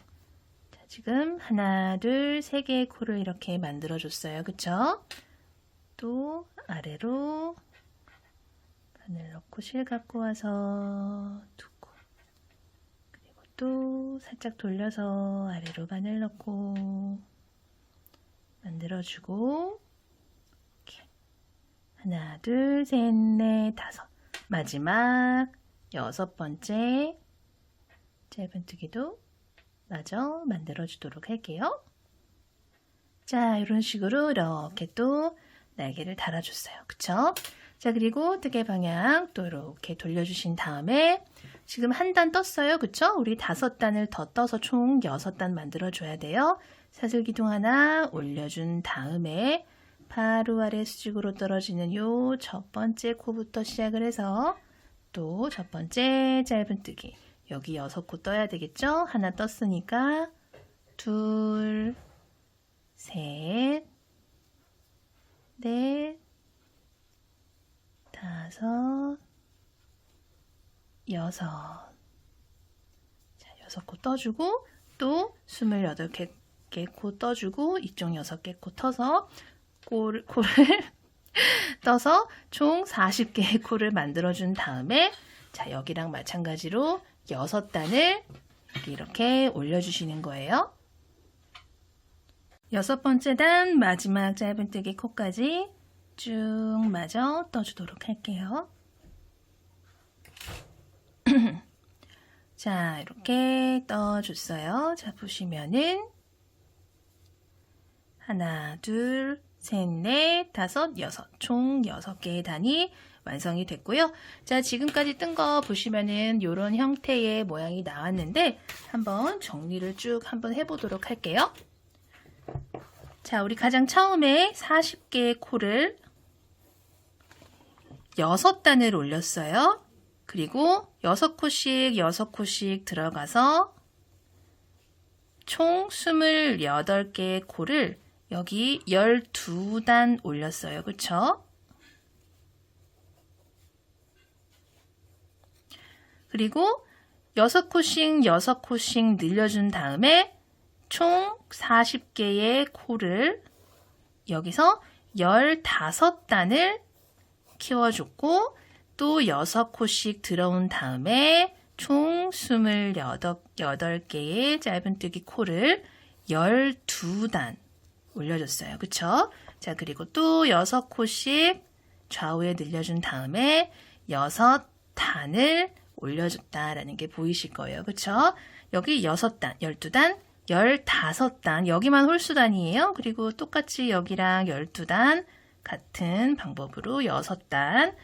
Speaker 1: 자, 지금 하나, 둘, 3개의 코를 이렇게 만들어 줬어요. 그쵸? 또 아래로 바늘 넣고 실 갖고 와서 두고, 그리고 또 살짝 돌려서 아래로 바늘 넣고 만들어주고, 이렇게 하나, 둘, 셋, 넷, 5. 마지막 6번째 짧은뜨기도 마저 만들어주도록 할게요. 자, 이런 식으로 이렇게 또 날개를 달아줬어요. 그쵸? 자, 그리고 뜨개 방향 또 이렇게 돌려주신 다음에 지금 한 단 떴어요. 그쵸? 우리 5단을 더 떠서 총 6단 만들어줘야 돼요. 사슬 기둥 하나 올려준 다음에 바로 아래 수직으로 떨어지는 요 첫 번째 코부터 시작을 해서 또 첫 번째 짧은뜨기. 여기 6코 떠야 되겠죠? 하나 떴으니까 둘, 셋, 넷, 5, 6. 자, 6코 떠주고 또 28개 코 떠주고 이쪽 6개 코 터서 코를 떠서 총 40개의 코를 만들어준 다음에 자, 여기랑 마찬가지로 6단을 이렇게 올려주시는 거예요. 6번째 단 마지막 짧은뜨기 코까지 쭉 마저 떠주도록 할게요. 자, 이렇게 떠줬어요. 자, 보시면은 하나, 둘, 셋, 넷, 5, 6. 총 6개의 단이 완성이 됐고요. 자, 지금까지 뜬 거 보시면은 이런 형태의 모양이 나왔는데 한번 정리를 쭉 한번 해보도록 할게요. 자, 우리 가장 처음에 40개의 코를 6단을 올렸어요. 그리고 6코씩 6코씩 들어가서 총 28개의 코를 여기 12단 올렸어요. 그쵸? 그리고 6코씩 6코씩 늘려준 다음에 총 40개의 코를 여기서 15단을 키워줬고 또 6코씩 들어온 다음에 총 28개의 짧은뜨기 코를 12단 올려줬어요. 그쵸? 자, 그리고 또 6코씩 좌우에 늘려준 다음에 6단을 올려줬다라는 게 보이실 거예요. 그쵸? 여기 6단, 12단, 15단, 여기만 홀수단이에요. 그리고 똑같이 여기랑 12단, 같은 방법으로 6단,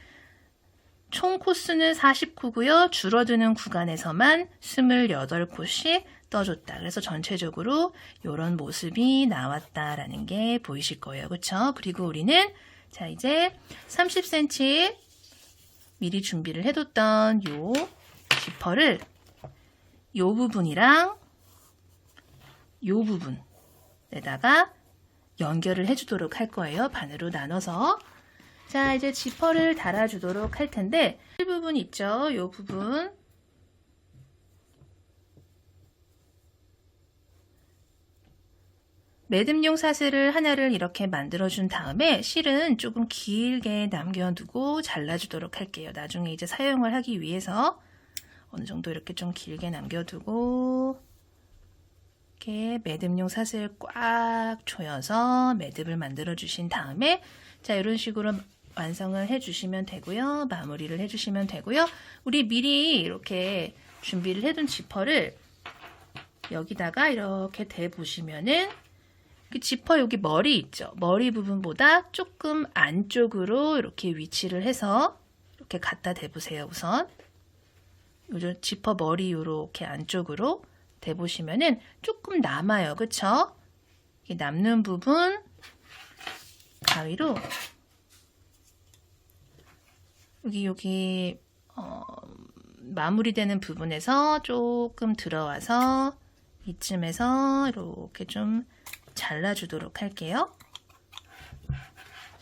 Speaker 1: 총 코수는 40코고요. 줄어드는 구간에서만 28코씩 떠줬다. 그래서 전체적으로 이런 모습이 나왔다라는 게 보이실 거예요. 그쵸? 그리고 우리는 자 이제 30cm 미리 준비를 해뒀던 요 지퍼를 요 부분이랑 요 부분에다가 연결을 해주도록 할 거예요. 반으로 나눠서. 자, 이제 지퍼를 달아주도록 할 텐데 이 부분 있죠? 이 부분 매듭용 사슬을 하나를 이렇게 만들어준 다음에 실은 조금 길게 남겨두고 잘라주도록 할게요. 나중에 이제 사용을 하기 위해서 어느 정도 이렇게 좀 길게 남겨두고 이렇게 매듭용 사슬 꽉 조여서 매듭을 만들어 주신 다음에 자 이런 식으로 완성을 해주시면 되고요. 마무리를 해주시면 되고요. 우리 미리 이렇게 준비를 해둔 지퍼를 여기다가 이렇게 대보시면은 그 지퍼 여기 머리 있죠. 머리 부분보다 조금 안쪽으로 이렇게 위치를 해서 이렇게 갖다 대보세요. 우선 요즘 지퍼 머리 이렇게 안쪽으로 대보시면은 조금 남아요. 그쵸? 이 남는 부분 가위로 여기 마무리되는 부분에서 조금 들어와서 이쯤에서 이렇게 좀 잘라주도록 할게요.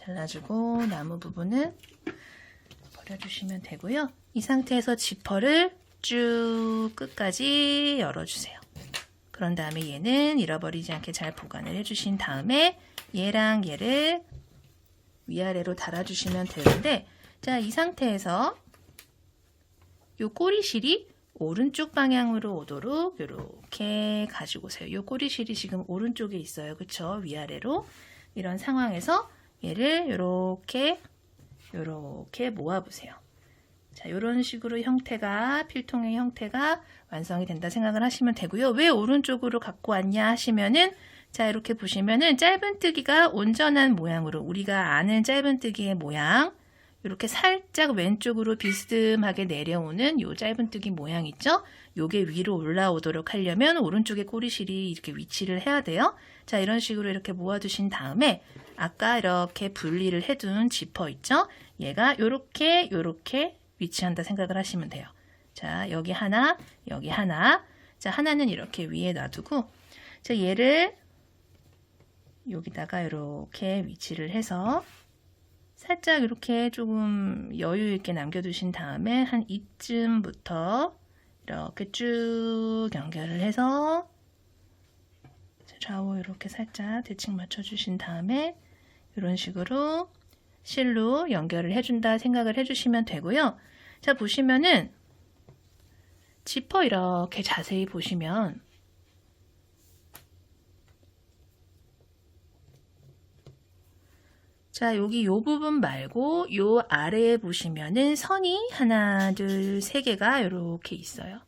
Speaker 1: 잘라주고 나무 부분은 버려주시면 되고요. 이 상태에서 지퍼를 쭉 끝까지 열어주세요. 그런 다음에 얘는 잃어버리지 않게 잘 보관을 해주신 다음에 얘랑 얘를 위아래로 달아주시면 되는데 자, 이 상태에서 요 꼬리실이 오른쪽 방향으로 오도록 이렇게 가지고 오세요. 요 꼬리실이 지금 오른쪽에 있어요. 그쵸? 위아래로. 이런 상황에서 얘를 이렇게 모아보세요. 자, 이런 식으로 형태가, 필통의 형태가 완성이 된다 생각을 하시면 되고요. 왜 오른쪽으로 갖고 왔냐 하시면은 자, 이렇게 보시면은 짧은뜨기가 온전한 모양으로 우리가 아는 짧은뜨기의 모양 이렇게 살짝 왼쪽으로 비스듬하게 내려오는 요 짧은뜨기 모양 있죠? 요게 위로 올라오도록 하려면 오른쪽에 꼬리실이 이렇게 위치를 해야 돼요. 자, 이런 식으로 이렇게 모아두신 다음에 아까 이렇게 분리를 해둔 지퍼 있죠? 얘가 요렇게 위치한다 생각을 하시면 돼요. 자, 여기 하나, 여기 하나. 자, 하나는 이렇게 위에 놔두고 자, 얘를 여기다가 이렇게 위치를 해서 살짝 이렇게 조금 여유 있게 남겨두신 다음에 한 이쯤부터 이렇게 쭉 연결을 해서 좌우 이렇게 살짝 대칭 맞춰주신 다음에 이런 식으로 실로 연결을 해준다 생각을 해주시면 되고요. 자, 보시면은 지퍼 이렇게 자세히 보시면 자, 여기 요 부분 말고 요 아래에 보시면은 선이 하나, 둘, 세 개가 이렇게 있어요.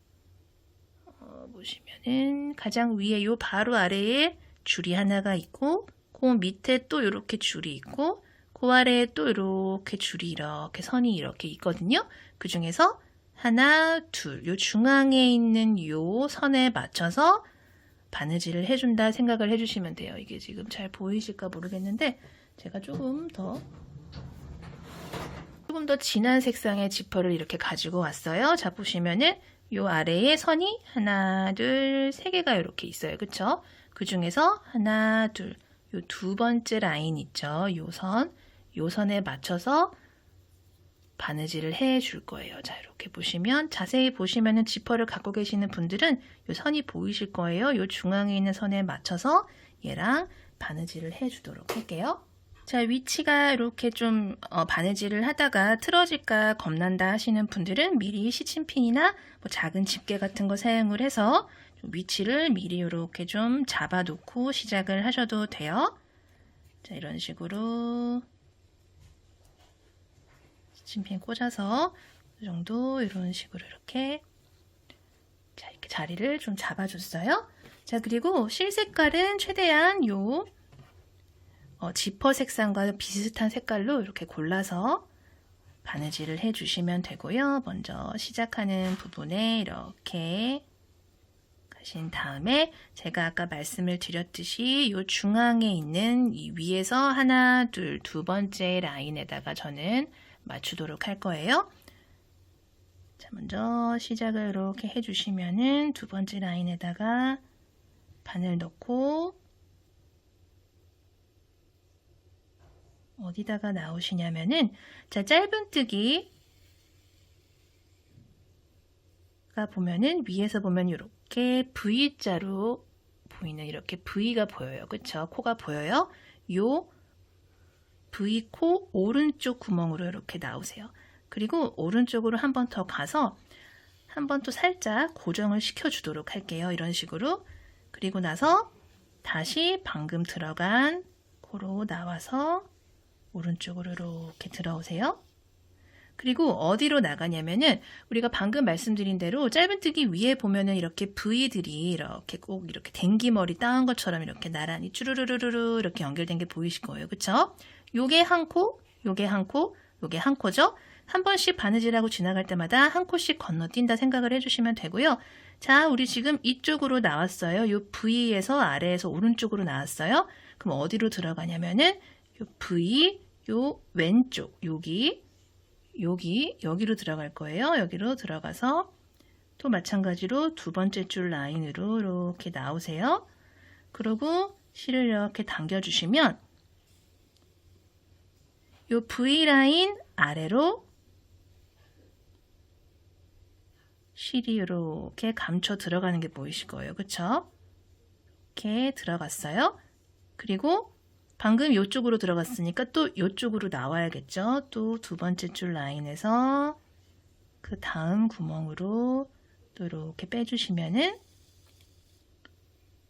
Speaker 1: 보시면은 가장 위에 요 바로 아래에 줄이 하나가 있고 그 밑에 또 이렇게 줄이 있고 그 아래에 또 이렇게 줄이 이렇게 선이 이렇게 있거든요. 그 중에서 하나, 둘, 요 중앙에 있는 요 선에 맞춰서 바느질을 해준다 생각을 해주시면 돼요. 이게 지금 잘 보이실까 모르겠는데 제가 조금 더 진한 색상의 지퍼를 이렇게 가지고 왔어요. 자, 보시면은 요 아래에 선이 하나, 둘, 세 개가 이렇게 있어요. 그쵸? 그 중에서 하나, 둘, 요 두 번째 라인 있죠? 요 선에 맞춰서 바느질을 해 줄 거예요. 자, 이렇게 보시면 자세히 보시면은 지퍼를 갖고 계시는 분들은 요 선이 보이실 거예요. 요 중앙에 있는 선에 맞춰서 얘랑 바느질을 해 주도록 할게요. 자, 위치가 이렇게 좀 바느질을 하다가 틀어질까 겁난다 하시는 분들은 미리 시침핀이나 뭐 작은 집게 같은 거 사용을 해서 좀 위치를 미리 이렇게 좀 잡아 놓고 시작을 하셔도 돼요. 자, 이런 식으로 시침핀 꽂아서 이 정도 이런 식으로 이렇게 자, 이렇게 자리를 좀 잡아줬어요. 자, 그리고 실 색깔은 최대한 요 지퍼 색상과 비슷한 색깔로 이렇게 골라서 바느질을 해주시면 되고요. 먼저 시작하는 부분에 이렇게 가신 다음에 제가 아까 말씀을 드렸듯이 이 중앙에 있는 이 위에서 하나, 둘, 두 번째 라인에다가 저는 맞추도록 할 거예요. 자, 먼저 시작을 이렇게 해주시면은 두 번째 라인에다가 바늘 넣고 어디다가 나오시냐면은 자, 짧은뜨기가 보면은 위에서 보면 이렇게 V자로 보이는 이렇게 V가 보여요. 그쵸? 코가 보여요. 요 V 코 오른쪽 구멍으로 이렇게 나오세요. 그리고 오른쪽으로 한 번 더 가서 한 번 또 살짝 고정을 시켜 주도록 할게요. 이런 식으로. 그리고 나서 다시 방금 들어간 코로 나와서 오른쪽으로 이렇게 들어오세요. 그리고 어디로 나가냐면은 우리가 방금 말씀드린 대로 짧은뜨기 위에 보면은 이렇게 V들이 이렇게 꼭 이렇게 댕기머리 따은 것처럼 이렇게 나란히 쭈루루루루 이렇게 연결된 게 보이실 거예요. 그쵸? 요게 한 코, 요게 한 코, 요게 한 코죠? 한 번씩 바느질하고 지나갈 때마다 한 코씩 건너뛴다 생각을 해주시면 되고요. 자, 우리 지금 이쪽으로 나왔어요. 요 V에서 아래에서 오른쪽으로 나왔어요. 그럼 어디로 들어가냐면은 요 V, 요 왼쪽, 여기로 들어갈 거예요. 여기로 들어가서 또 마찬가지로 두 번째 줄 라인으로 이렇게 나오세요. 그리고 실을 이렇게 당겨주시면 요 V 라인 아래로 실이 이렇게 감춰 들어가는 게 보이실 거예요. 그쵸? 이렇게 들어갔어요. 그리고 방금 이쪽으로 들어갔으니까 또 이쪽으로 나와야겠죠. 또 두 번째 줄 라인에서 그 다음 구멍으로 또 이렇게 빼주시면은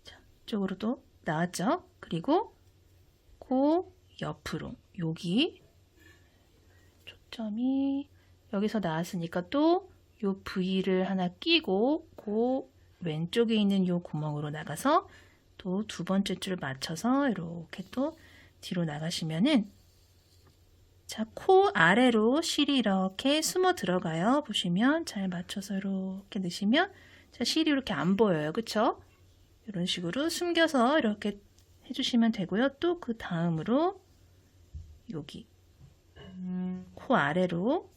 Speaker 1: 자, 이쪽으로 또 나왔죠. 그리고 그 옆으로 여기 초점이 여기서 나왔으니까 또 요 V를 하나 끼고 그 왼쪽에 있는 요 구멍으로 나가서 또 두 번째 줄 맞춰서 이렇게 또 뒤로 나가시면은 자, 코 아래로 실이 이렇게 숨어 들어가요. 보시면 잘 맞춰서 이렇게 넣으시면 자, 실이 이렇게 안 보여요. 그쵸? 이런 식으로 숨겨서 이렇게 해주시면 되고요. 또 그 다음으로 여기 코 아래로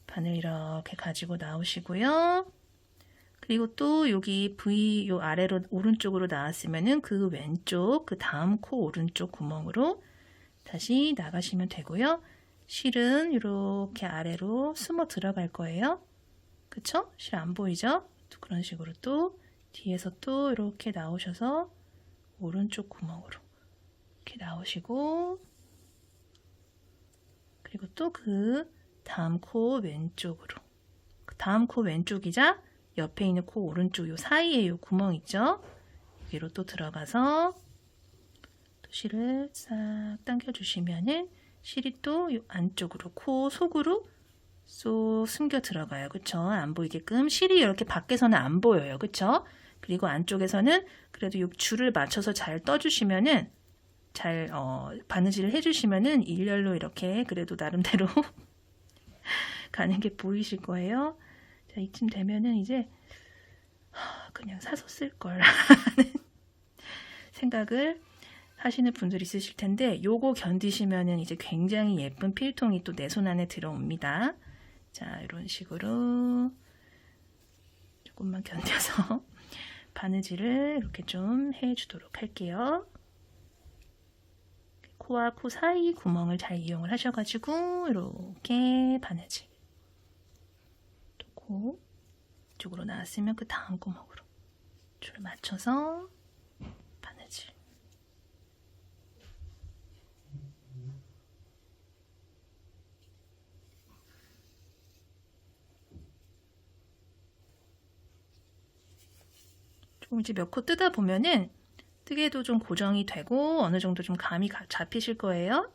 Speaker 1: 바늘 이렇게 가지고 나오시고요. 그리고 또 여기 V 요 아래로 오른쪽으로 나왔으면은 그 왼쪽 그 다음 코 오른쪽 구멍으로 다시 나가시면 되고요. 실은 이렇게 아래로 숨어 들어갈 거예요. 그쵸? 실 안 보이죠? 또 그런 식으로 또 뒤에서 또 이렇게 나오셔서 오른쪽 구멍으로 이렇게 나오시고 그리고 또 그 다음 코 왼쪽으로 그 다음 코 왼쪽이자 옆에 있는 코 오른쪽 요 사이에 요 구멍 있죠? 여기로 또 들어가서 또 실을 싹 당겨 주시면은 실이 또 요 안쪽으로 코 속으로 쏙 숨겨 들어가요. 그쵸? 안 보이게끔 실이 이렇게 밖에서는 안 보여요. 그쵸? 그리고 안쪽에서는 그래도 요 줄을 맞춰서 잘 떠주시면은 잘 바느질을 해주시면은 일렬로 이렇게 그래도 나름대로 가는 게 보이실 거예요. 자, 이쯤 되면은 이제 그냥 사서 쓸 걸 하는 생각을 하시는 분들이 있으실 텐데 요거 견디시면은 이제 굉장히 예쁜 필통이 또 내 손 안에 들어옵니다. 자, 이런 식으로 조금만 견뎌서 바느질을 이렇게 좀 해주도록 할게요. 코와 코 사이 구멍을 잘 이용을 하셔가지고 이렇게 바느질 또 코 이쪽으로 나왔으면 그 다음 구멍으로 줄 맞춰서 바느질 좀 이제 몇 코 뜯어 보면은 뜨개도 좀 고정이 되고 어느 정도 좀 감이 잡히실 거예요.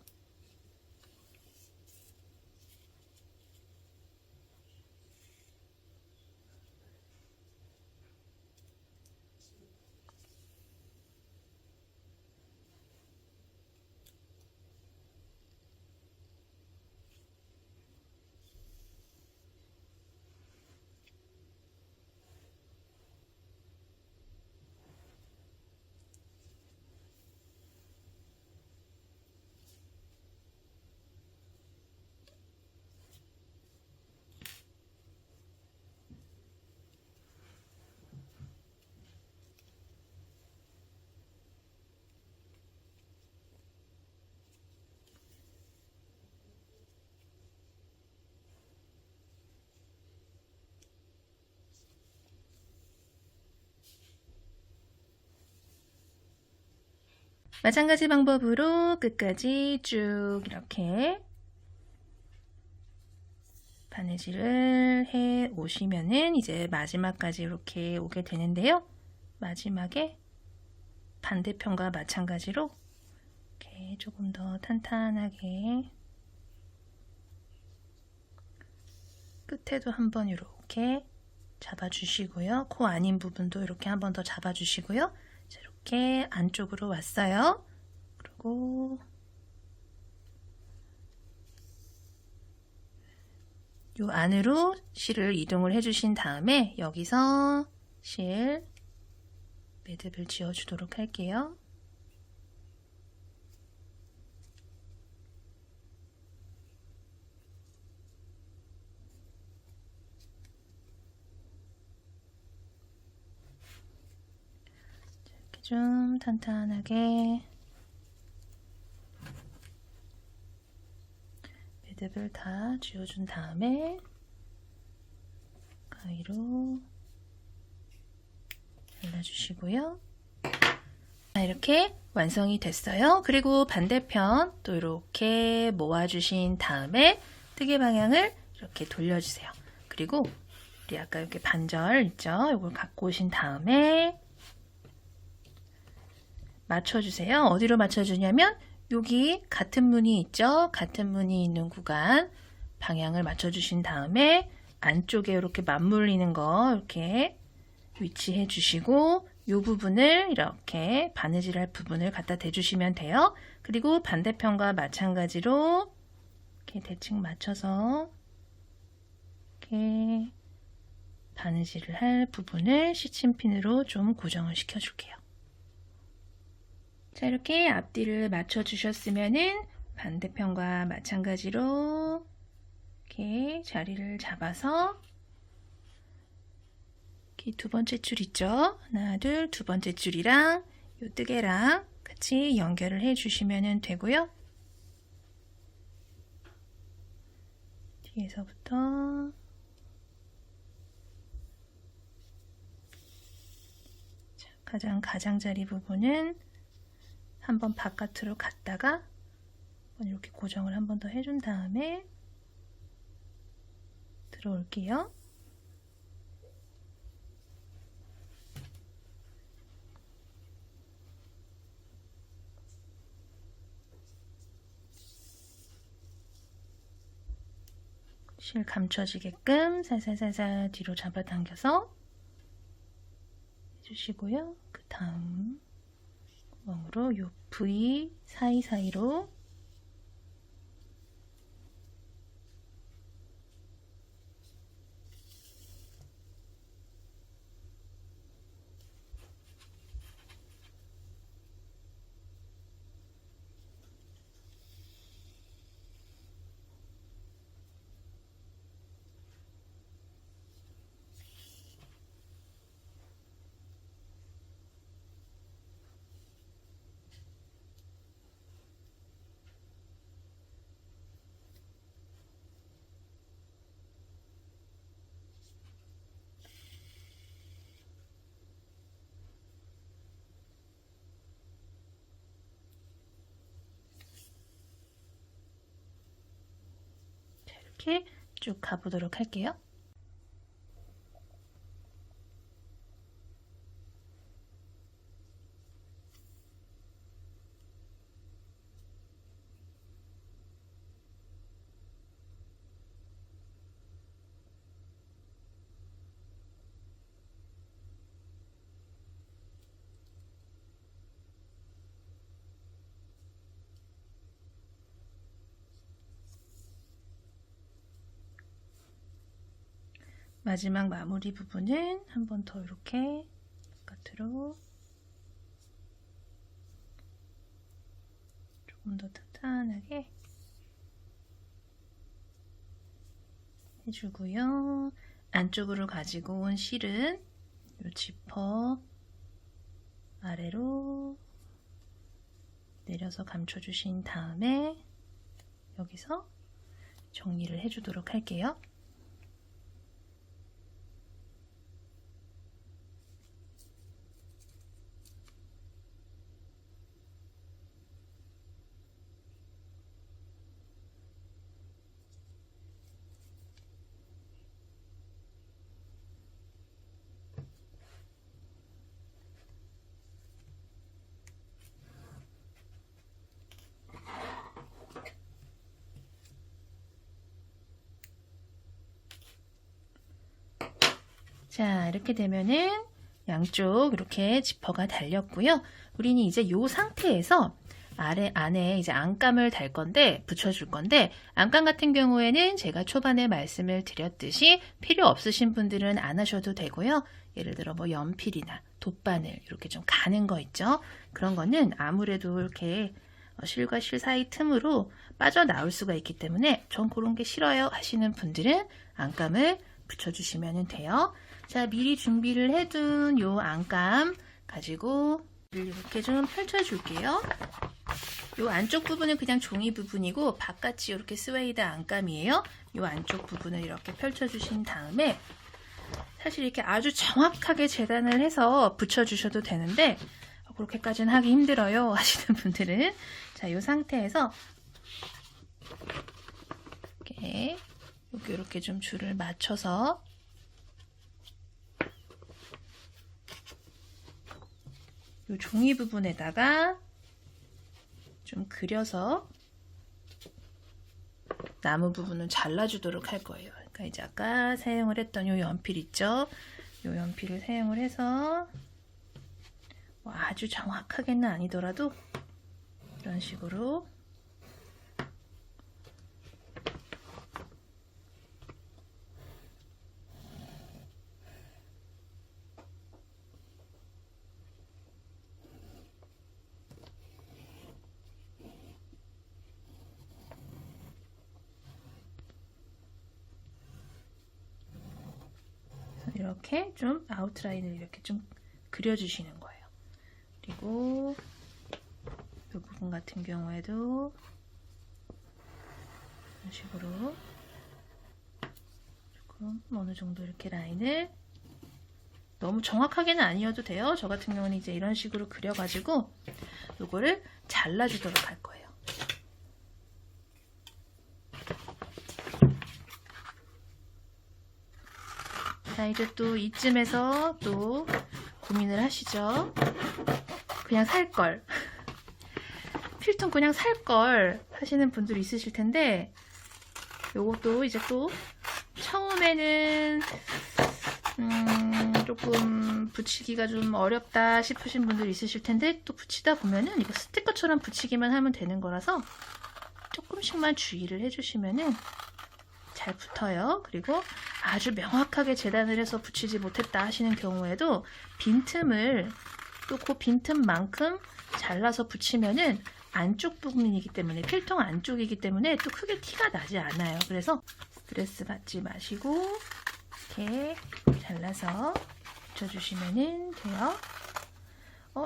Speaker 1: 마찬가지 방법으로 끝까지 쭉 이렇게 바느질을 해 오시면은 이제 마지막까지 이렇게 오게 되는데요. 마지막에 반대편과 마찬가지로 이렇게 조금 더 탄탄하게 끝에도 한번 이렇게 잡아주시고요. 코 아닌 부분도 이렇게 한번 더 잡아주시고요. 이렇게 안쪽으로 왔어요. 그리고 요 안으로 실을 이동을 해주신 다음에 여기서 실 매듭을 지어주도록 할게요. 이렇게 좀 탄탄하게 매듭을 다 지어준 다음에 가위로 잘라주시고요. 이렇게 완성이 됐어요. 그리고 반대편 또 이렇게 모아주신 다음에 뜨개 방향을 이렇게 돌려주세요. 그리고 우리 아까 이렇게 반절 있죠? 이걸 갖고 오신 다음에 맞춰주세요. 어디로 맞춰주냐면 여기 같은 무늬 있죠? 같은 무늬 있는 구간 방향을 맞춰주신 다음에 안쪽에 이렇게 맞물리는 거 이렇게 위치해 주시고 이 부분을 이렇게 바느질할 부분을 갖다 대주시면 돼요. 그리고 반대편과 마찬가지로 이렇게 대칭 맞춰서 이렇게 바느질을 할 부분을 시침핀으로 좀 고정을 시켜줄게요. 자, 이렇게 앞뒤를 맞춰 주셨으면은 반대편과 마찬가지로 이렇게 자리를 잡아서 이렇게 두 번째 줄 있죠? 하나, 둘, 두 번째 줄이랑 이 뜨개랑 같이 연결을 해 주시면 되고요. 뒤에서부터 가장자리 부분은 한번 바깥으로 갔다가 이렇게 고정을 한 번 더 해준 다음에 들어올게요. 실 감춰지게끔 살살살살 뒤로 잡아당겨서 해주시고요. 그 다음 구멍으로 요 V 사이사이로 이렇게 쭉 가보도록 할게요. 마지막 마무리 부분은 한 번 더 이렇게 바깥으로 조금 더 탄탄하게 해주고요. 안쪽으로 가지고 온 실은 이 지퍼 아래로 내려서 감춰주신 다음에 여기서 정리를 해주도록 할게요. 자, 이렇게 되면은 양쪽 이렇게 지퍼가 달렸고요. 우리는 이제 이 상태에서 안에 이제 안감을 달 건데, 붙여줄 건데, 안감 같은 경우에는 제가 초반에 말씀을 드렸듯이 필요 없으신 분들은 안 하셔도 되고요. 예를 들어 뭐 연필이나 돗바늘 이렇게 좀 가는 거 있죠. 그런 거는 아무래도 이렇게 실과 실 사이 틈으로 빠져나올 수가 있기 때문에 전 그런 게 싫어요 하시는 분들은 안감을 붙여주시면 돼요. 자, 미리 준비를 해둔 요 안감 가지고 이렇게 좀 펼쳐줄게요. 요 안쪽 부분은 그냥 종이 부분이고 바깥이 이렇게 스웨이드 안감이에요. 요 안쪽 부분을 이렇게 펼쳐주신 다음에 사실 이렇게 아주 정확하게 재단을 해서 붙여주셔도 되는데 그렇게까지는 하기 힘들어요 하시는 분들은 자, 요 상태에서 이렇게 좀 줄을 맞춰서 이 종이 부분에다가 좀 그려서 나무 부분은 잘라주도록 할 거예요. 그러니까 이제 아까 사용을 했던 이 연필 있죠? 이 연필을 사용을 해서 뭐 아주 정확하게는 아니더라도 이런 식으로 이렇게 좀 아웃라인을 이렇게 좀 그려주시는 거예요. 그리고 이 부분 같은 경우에도 이런 식으로 조금 어느 정도 이렇게 라인을 너무 정확하게는 아니어도 돼요. 저 같은 경우는 이제 이런 식으로 그려가지고 이거를 잘라주도록 할 거예요. 자, 이제 또 이쯤에서 또 고민을 하시죠. 그냥 살걸. 필통 그냥 살걸 하시는 분들이 있으실 텐데 요것도 이제 또 처음에는 조금 붙이기가 좀 어렵다 싶으신 분들이 있으실 텐데 또 붙이다 보면은 이거 스티커처럼 붙이기만 하면 되는 거라서 조금씩만 주의를 해주시면은 잘 붙어요. 그리고 아주 명확하게 재단을 해서 붙이지 못했다 하시는 경우에도 빈틈을 또 그 빈틈만큼 잘라서 붙이면은 안쪽 부분이기 때문에 필통 안쪽이기 때문에 또 크게 티가 나지 않아요. 그래서 스트레스 받지 마시고 이렇게 잘라서 붙여주시면 돼요.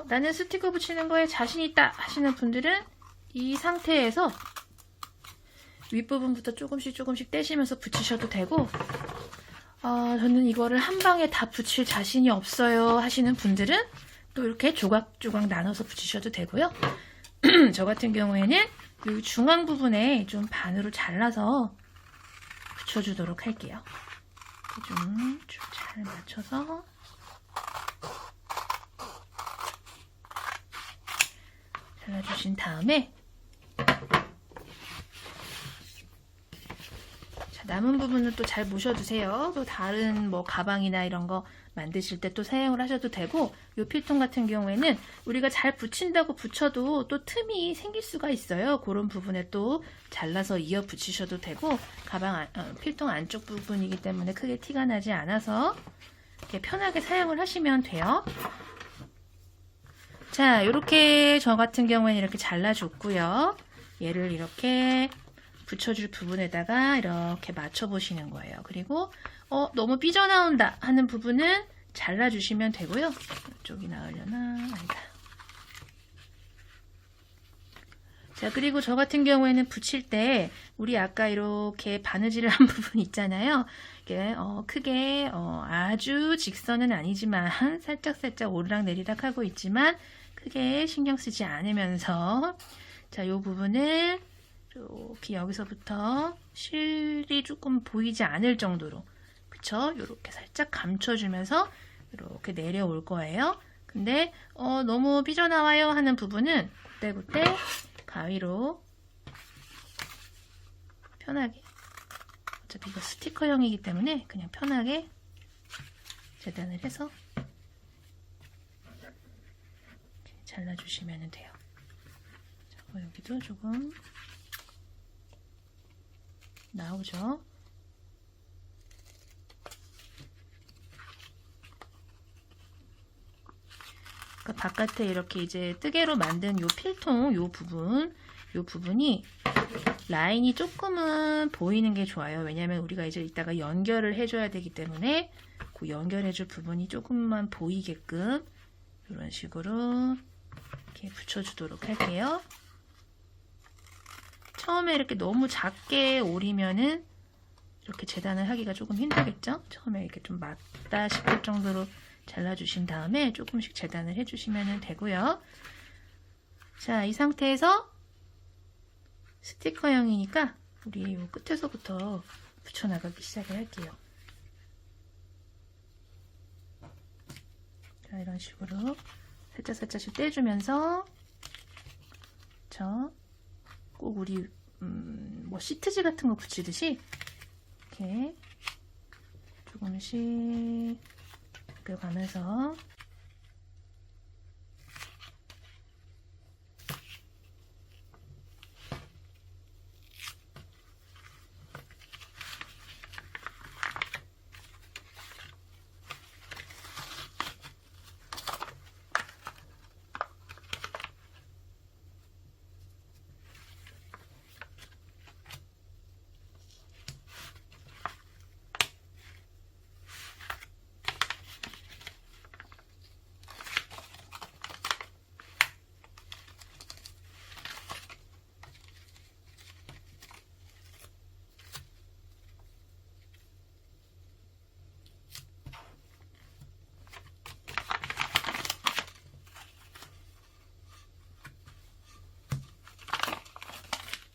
Speaker 1: 나는 스티커 붙이는 거에 자신 있다 하시는 분들은 이 상태에서 윗부분부터 조금씩 떼시면서 붙이셔도 되고 저는 이거를 한 방에 다 붙일 자신이 없어요 하시는 분들은 또 이렇게 조각조각 나눠서 붙이셔도 되고요. 저 같은 경우에는 이 중앙 부분에 좀 반으로 잘라서 붙여주도록 할게요. 좀 잘 맞춰서 잘라주신 다음에 자, 남은 부분은 또 잘 무셔두세요. 또 다른 뭐 가방이나 이런 거 만드실 때 또 사용을 하셔도 되고, 요 필통 같은 경우에는 우리가 잘 붙인다고 붙여도 또 틈이 생길 수가 있어요. 그런 부분에 또 잘라서 이어 붙이셔도 되고, 필통 안쪽 부분이기 때문에 크게 티가 나지 않아서 이렇게 편하게 사용을 하시면 돼요. 자, 이렇게 저 같은 경우에는 이렇게 잘라줬고요. 얘를 이렇게 붙여줄 부분에다가 이렇게 맞춰보시는 거예요. 그리고 너무 삐져나온다 하는 부분은 잘라주시면 되고요. 이쪽이 나으려나? 아니다. 자, 그리고 저 같은 경우에는 붙일 때 우리 아까 이렇게 바느질을 한 부분 있잖아요. 이게 크게 아주 직선은 아니지만 살짝살짝 오르락내리락 하고 있지만 크게 신경 쓰지 않으면서, 자, 이 부분을 이렇게 여기서부터 실이 조금 보이지 않을 정도로, 그쵸? 이렇게 살짝 감춰주면서 이렇게 내려올 거예요. 근데 너무 삐져나와요 하는 부분은 그때그때 가위로 편하게, 어차피 이거 스티커형이기 때문에 그냥 편하게 재단을 해서 이렇게 잘라주시면 돼요. 자, 여기도 조금 나오죠. 그러니까 바깥에 이렇게 이제 뜨개로 만든 요 필통 요 부분이 라인이 조금은 보이는 게 좋아요. 왜냐면 우리가 이제 이따가 연결을 해줘야 되기 때문에 그 연결해줄 부분이 조금만 보이게끔 이런 식으로 이렇게 붙여주도록 할게요. 처음에 이렇게 너무 작게 오리면은 이렇게 재단을 하기가 조금 힘들겠죠? 처음에 이렇게 좀 맞다 싶을 정도로 잘라주신 다음에 조금씩 재단을 해주시면 되고요. 자, 이 상태에서 스티커형이니까 우리 이 끝에서부터 붙여나가기 시작을 할게요. 자, 이런 식으로 살짝씩 떼주면서, 꼭 우리 뭐 시트지 같은 거 붙이듯이 이렇게 조금씩 가면서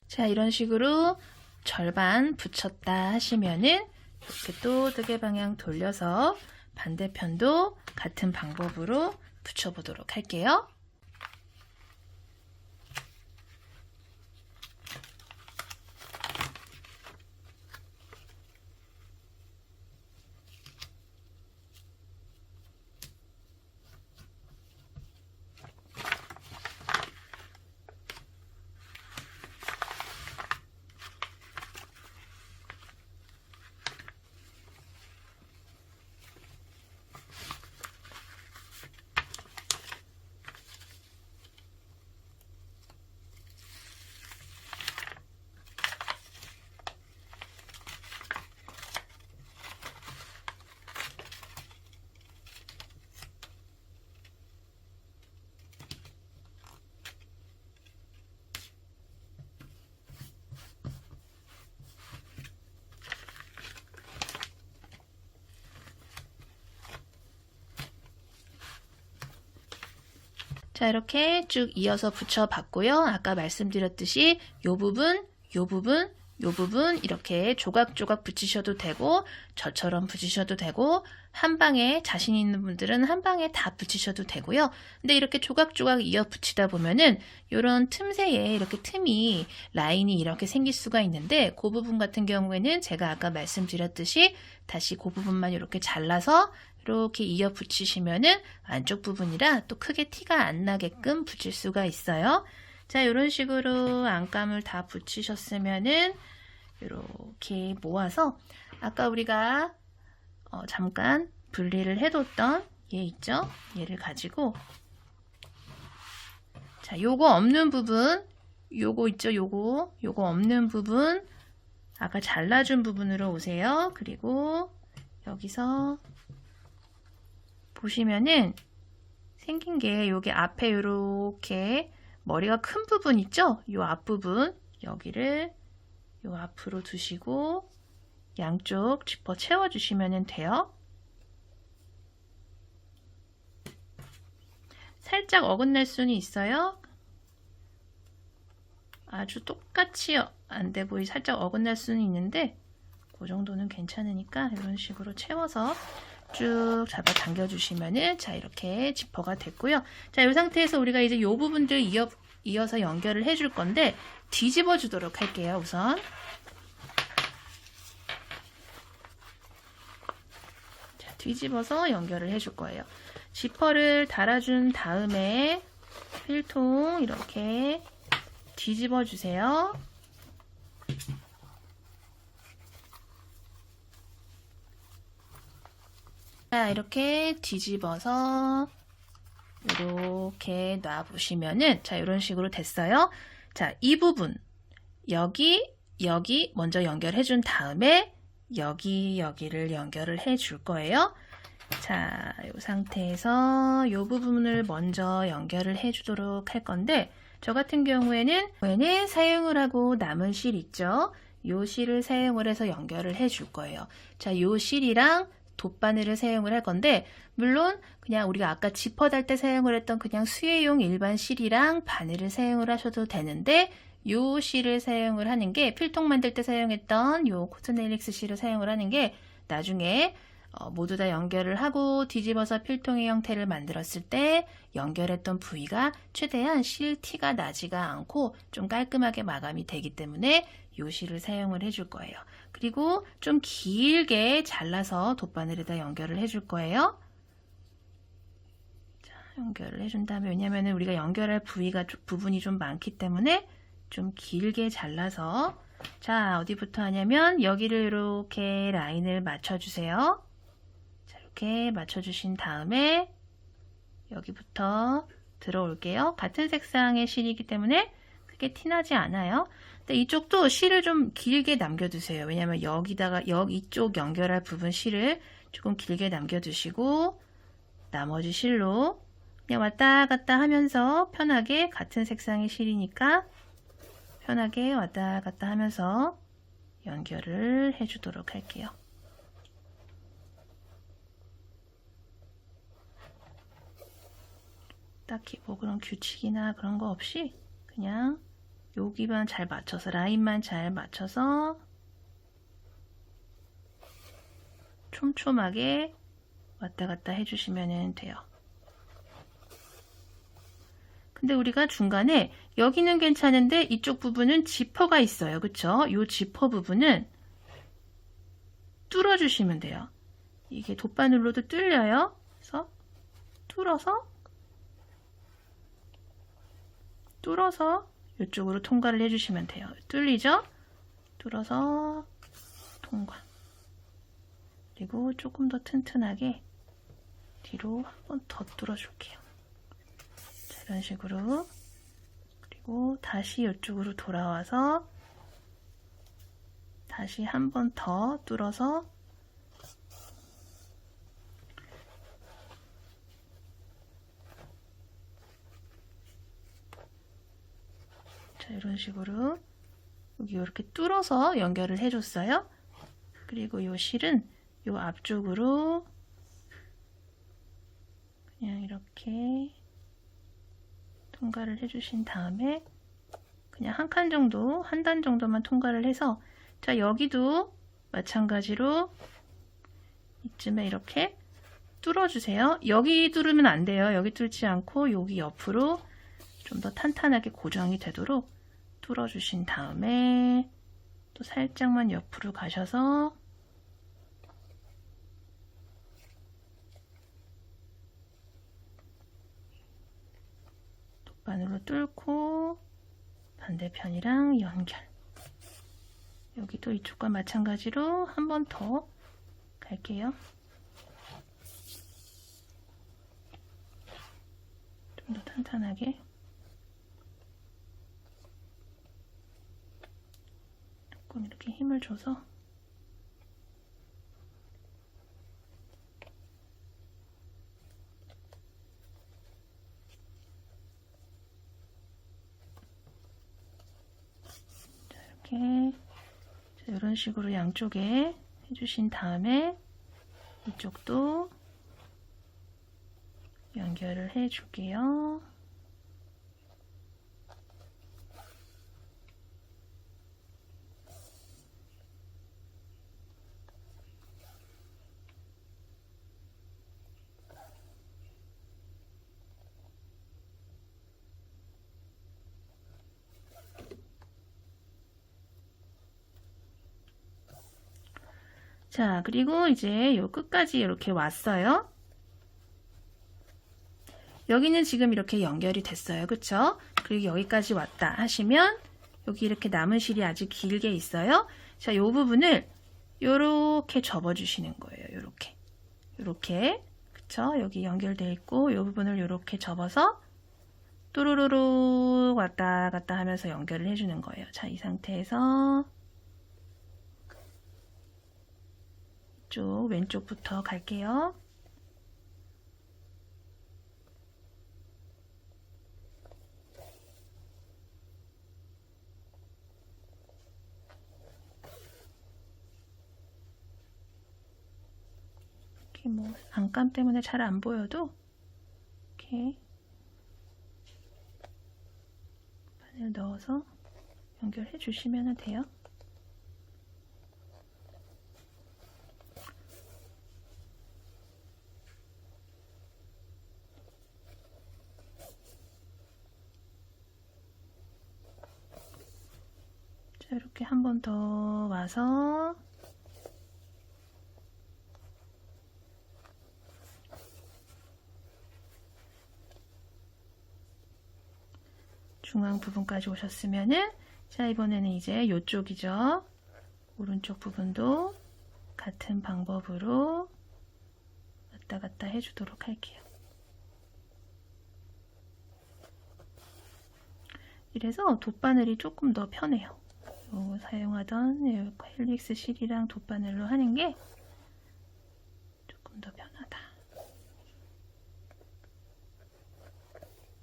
Speaker 1: 자, 이런 식으로 절반 붙였다 하시면은 이렇게 또 뜨개 방향 돌려서 반대편도 같은 방법으로 붙여보도록 할게요. 자, 이렇게 쭉 이어서 붙여봤고요. 아까 말씀드렸듯이 요 부분, 요 부분, 이 부분 이렇게 조각조각 붙이셔도 되고 저처럼 붙이셔도 되고 한 방에 자신 있는 분들은 한 방에 다 붙이셔도 되고요. 근데 이렇게 조각조각 이어 붙이다 보면은 이런 틈새에 이렇게 틈이 라인이 이렇게 생길 수가 있는데 그 부분 같은 경우에는 제가 아까 말씀드렸듯이 다시 그 부분만 이렇게 잘라서 이렇게 이어 붙이시면은 안쪽 부분이라 또 크게 티가 안 나게끔 붙일 수가 있어요. 자, 이런 식으로 안감을 다 붙이셨으면은 이렇게 모아서 아까 우리가 잠깐 분리를 해뒀던 얘 있죠? 얘를 가지고 자, 요거 없는 부분, 요거 있죠? 요거 없는 부분 아까 잘라준 부분으로 오세요. 그리고 여기서 보시면은 생긴 게 여기 앞에 이렇게 머리가 큰 부분 있죠? 요 앞부분 여기를 요 앞으로 두시고 양쪽 지퍼 채워주시면 돼요. 살짝 어긋날 수는 있어요. 아주 똑같이 안 돼 보이 살짝 어긋날 수는 있는데 그 정도는 괜찮으니까 이런 식으로 채워서 쭉 잡아 당겨 주시면은 자 이렇게 지퍼가 됐고요. 자, 이 상태에서 우리가 이제 이 부분들 이어서 연결을 해줄 건데 뒤집어 주도록 할게요. 우선 자, 뒤집어서 연결을 해줄 거예요. 지퍼를 달아준 다음에 필통 이렇게 뒤집어 주세요. 자, 이렇게 뒤집어서 이렇게 놔보시면은 자, 이런 식으로 됐어요. 자, 이 부분 여기 먼저 연결해 준 다음에 여기를 연결을 해 줄 거예요. 자, 이 상태에서 이 부분을 먼저 연결을 해 주도록 할 건데 저 같은 경우에는 사용을 하고 남은 실 있죠? 이 실을 사용을 해서 연결을 해 줄 거예요. 자, 이 실이랑 돗바늘을 사용을 할 건데 물론 그냥 우리가 아까 지퍼 달 때 사용을 했던 그냥 수혜용 일반 실이랑 바늘을 사용을 하셔도 되는데 요 실을 사용을 하는 게 필통 만들 때 사용했던 요 코트네일릭스 실을 사용을 하는 게 나중에 모두 다 연결을 하고 뒤집어서 필통의 형태를 만들었을 때 연결했던 부위가 최대한 실 티가 나지가 않고 좀 깔끔하게 마감이 되기 때문에 요 실을 사용을 해줄 거예요. 그리고 좀 길게 잘라서 돗바늘에다 연결을 해줄 거예요. 자, 연결을 해준 다음에 왜냐면 우리가 연결할 부분이 좀 많기 때문에 좀 길게 잘라서 자, 어디부터 하냐면 여기를 이렇게 라인을 맞춰주세요. 자, 이렇게 맞춰주신 다음에 여기부터 들어올게요. 같은 색상의 실이기 때문에 크게 티나지 않아요. 근데 이쪽도 실을 좀 길게 남겨두세요. 왜냐면 이쪽 연결할 부분 실을 조금 길게 남겨두시고 나머지 실로 그냥 왔다 갔다 하면서 편하게 같은 색상의 실이니까 편하게 왔다 갔다 하면서 연결을 해주도록 할게요. 딱히 뭐 그런 규칙이나 그런 거 없이 그냥 여기만 잘 맞춰서 라인만 잘 맞춰서 촘촘하게 왔다 갔다 해주시면 돼요. 근데 우리가 중간에 여기는 괜찮은데 이쪽 부분은 지퍼가 있어요. 그쵸? 이 지퍼 부분은 뚫어주시면 돼요. 이게 돗바늘로도 뚫려요. 그래서 뚫어서 이쪽으로 통과를 해주시면 돼요. 뚫리죠? 뚫어서 통과. 그리고 조금 더 튼튼하게 뒤로 한 번 더 뚫어줄게요. 자, 이런 식으로. 그리고 다시 이쪽으로 돌아와서 다시 한 번 더 뚫어서 자, 이런 식으로 여기 이렇게 뚫어서 연결을 해줬어요. 그리고 이 실은 이 앞쪽으로 그냥 이렇게 통과를 해주신 다음에 그냥 한 칸 정도, 한 단 정도만 통과를 해서 자, 여기도 마찬가지로 이쯤에 이렇게 뚫어주세요. 여기 뚫으면 안 돼요. 여기 뚫지 않고 여기 옆으로 좀 더 탄탄하게 고정이 되도록 뚫어주신 다음에 또 살짝만 옆으로 가셔서 돗바늘로 뚫고 반대편이랑 연결. 여기도 이쪽과 마찬가지로 한 번 더 갈게요. 좀 더 탄탄하게. 조금 이렇게 힘을 줘서 자, 이렇게 이런 식으로 양쪽에 해주신 다음에 이쪽도 연결을 해줄게요. 자, 그리고 이제 요 끝까지 이렇게 왔어요. 여기는 지금 이렇게 연결이 됐어요. 그쵸? 그리고 여기까지 왔다 하시면 여기 이렇게 남은 실이 아주 길게 있어요. 자, 요 부분을 요렇게 접어주시는 거예요. 요렇게. 요렇게. 그쵸? 여기 연결되어 있고 요 부분을 요렇게 접어서 또르르르 왔다 갔다 하면서 연결을 해주는 거예요. 자, 이 상태에서 이쪽 왼쪽부터 갈게요. 이렇게 뭐 안감 때문에 잘 안 보여도 이렇게 바늘 넣어서 연결해 주시면 돼요. 자, 이렇게 한 번 더 와서 중앙 부분까지 오셨으면은 자, 이번에는 이제 이쪽이죠. 오른쪽 부분도 같은 방법으로 왔다 갔다 해주도록 할게요. 이래서 돗바늘이 조금 더 편해요. 사용하던 헬릭스 실이랑 돗바늘로 하는 게 조금 더 편하다.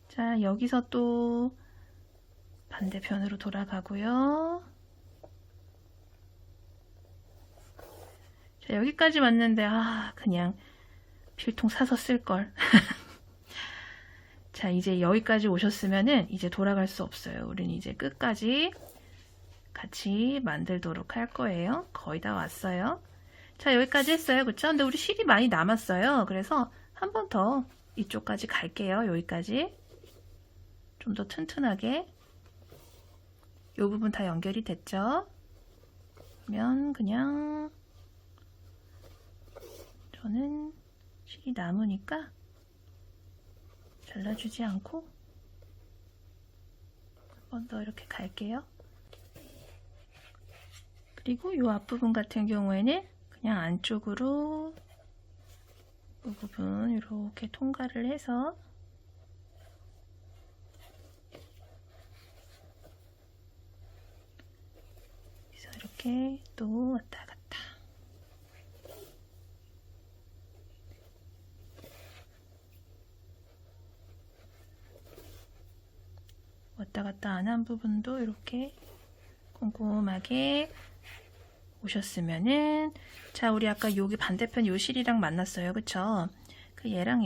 Speaker 1: 자, 여기서 또 반대편으로 돌아가고요. 자, 여기까지 왔는데 그냥 필통 사서 쓸걸. 자, 이제 여기까지 오셨으면은 이제 돌아갈 수 없어요. 우린 이제 끝까지 같이 만들도록 할 거예요. 거의 다 왔어요. 자, 여기까지 했어요. 그쵸? 근데 우리 실이 많이 남았어요. 그래서 한 번 더 이쪽까지 갈게요. 여기까지. 좀 더 튼튼하게. 이 부분 다 연결이 됐죠? 그러면 그냥 저는 실이 남으니까 잘라주지 않고 한 번 더 이렇게 갈게요. 그리고 이 앞부분 같은 경우에는 그냥 안쪽으로 이 부분 이렇게 통과를 해서 그래서 이렇게 또 왔다 갔다 왔다 갔다 안 한 부분도 이렇게 꼼꼼하게 오셨으면은 자, 우리 아까 여기 반대편 요 실이랑 만났어요. 그쵸? 그 얘랑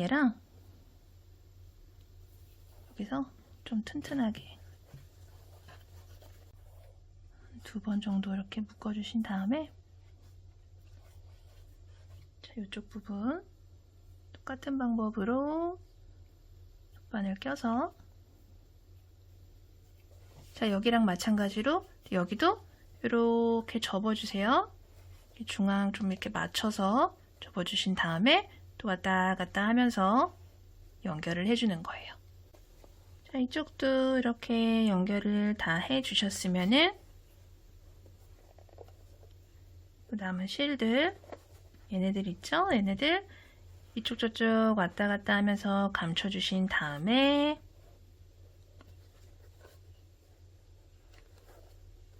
Speaker 1: 여기서 좀 튼튼하게 두 번 정도 이렇게 묶어주신 다음에 자, 이쪽 부분 똑같은 방법으로 돗바늘 껴서 자, 여기랑 마찬가지로 여기도 이렇게 접어주세요. 중앙 좀 이렇게 맞춰서 접어주신 다음에 또 왔다 갔다 하면서 연결을 해주는 거예요. 자, 이쪽도 이렇게 연결을 다 해주셨으면은 그 남은 실들 얘네들 있죠? 얘네들 이쪽 저쪽 왔다 갔다 하면서 감춰주신 다음에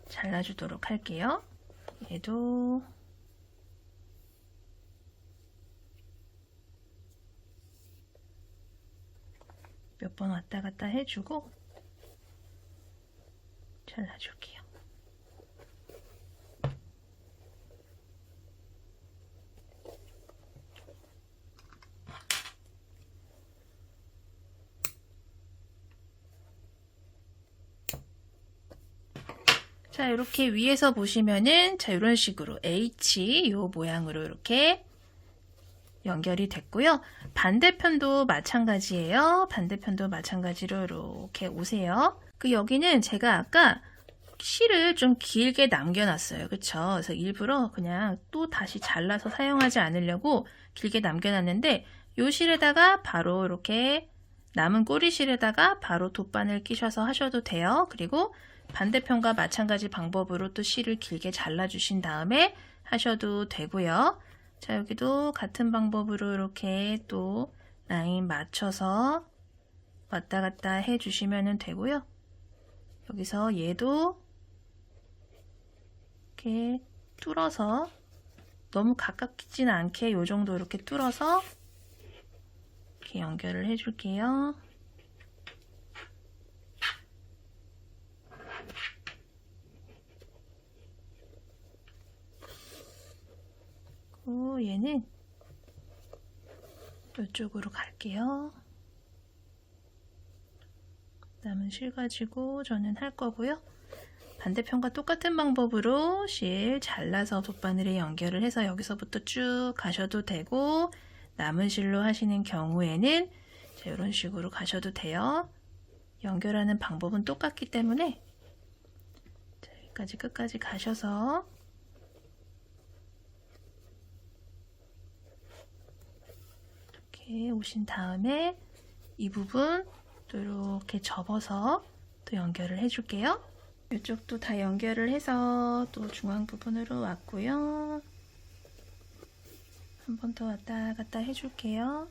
Speaker 1: 잘라주도록 할게요. 얘도 몇 번 왔다 갔다 해주고 잘라줄게요. 자, 이렇게 위에서 보시면은 자, 이런 식으로 H 요 모양으로 이렇게 연결이 됐고요. 반대편도 마찬가지예요. 반대편도 마찬가지로 이렇게 오세요. 여기는 제가 아까 실을 좀 길게 남겨놨어요. 그쵸? 그래서 일부러 그냥 또 다시 잘라서 사용하지 않으려고 길게 남겨놨는데 요 실에다가 바로 이렇게 남은 꼬리실에다가 바로 돗바늘 끼셔서 하셔도 돼요. 그리고 반대편과 마찬가지 방법으로 또 실을 길게 잘라주신 다음에 하셔도 되고요. 자, 여기도 같은 방법으로 이렇게 또 라인 맞춰서 왔다 갔다 해주시면 되고요. 여기서 얘도 이렇게 뚫어서 너무 가깝지는 않게 요 정도 이렇게 뚫어서 이렇게 연결을 해줄게요. 얘는 이쪽으로 갈게요. 남은 실 가지고 저는 할 거고요. 반대편과 똑같은 방법으로 실 잘라서 돗바늘에 연결을 해서 여기서부터 쭉 가셔도 되고 남은 실로 하시는 경우에는 자, 이런 식으로 가셔도 돼요. 연결하는 방법은 똑같기 때문에 자, 여기까지 끝까지 가셔서 이렇게 오신 다음에 이 부분 또 이렇게 접어서 또 연결을 해줄게요. 이쪽도 다 연결을 해서 또 중앙 부분으로 왔고요. 한 번 더 왔다 갔다 해줄게요.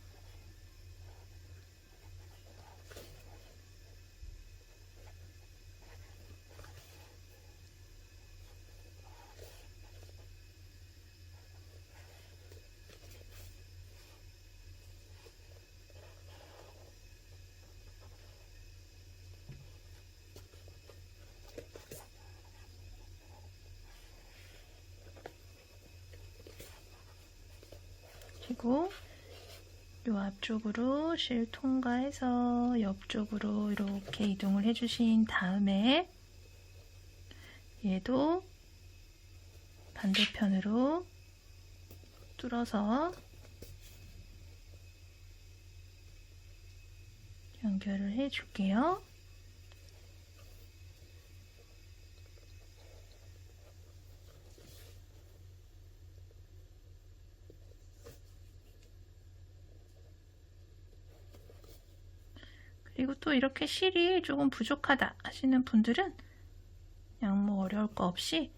Speaker 1: 그리고 요 앞쪽으로 실 통과해서 옆쪽으로 이렇게 이동을 해주신 다음에 얘도 반대편으로 뚫어서 연결을 해줄게요. 그리고 또 이렇게 실이 조금 부족하다 하시는 분들은 그냥 뭐 어려울 거 없이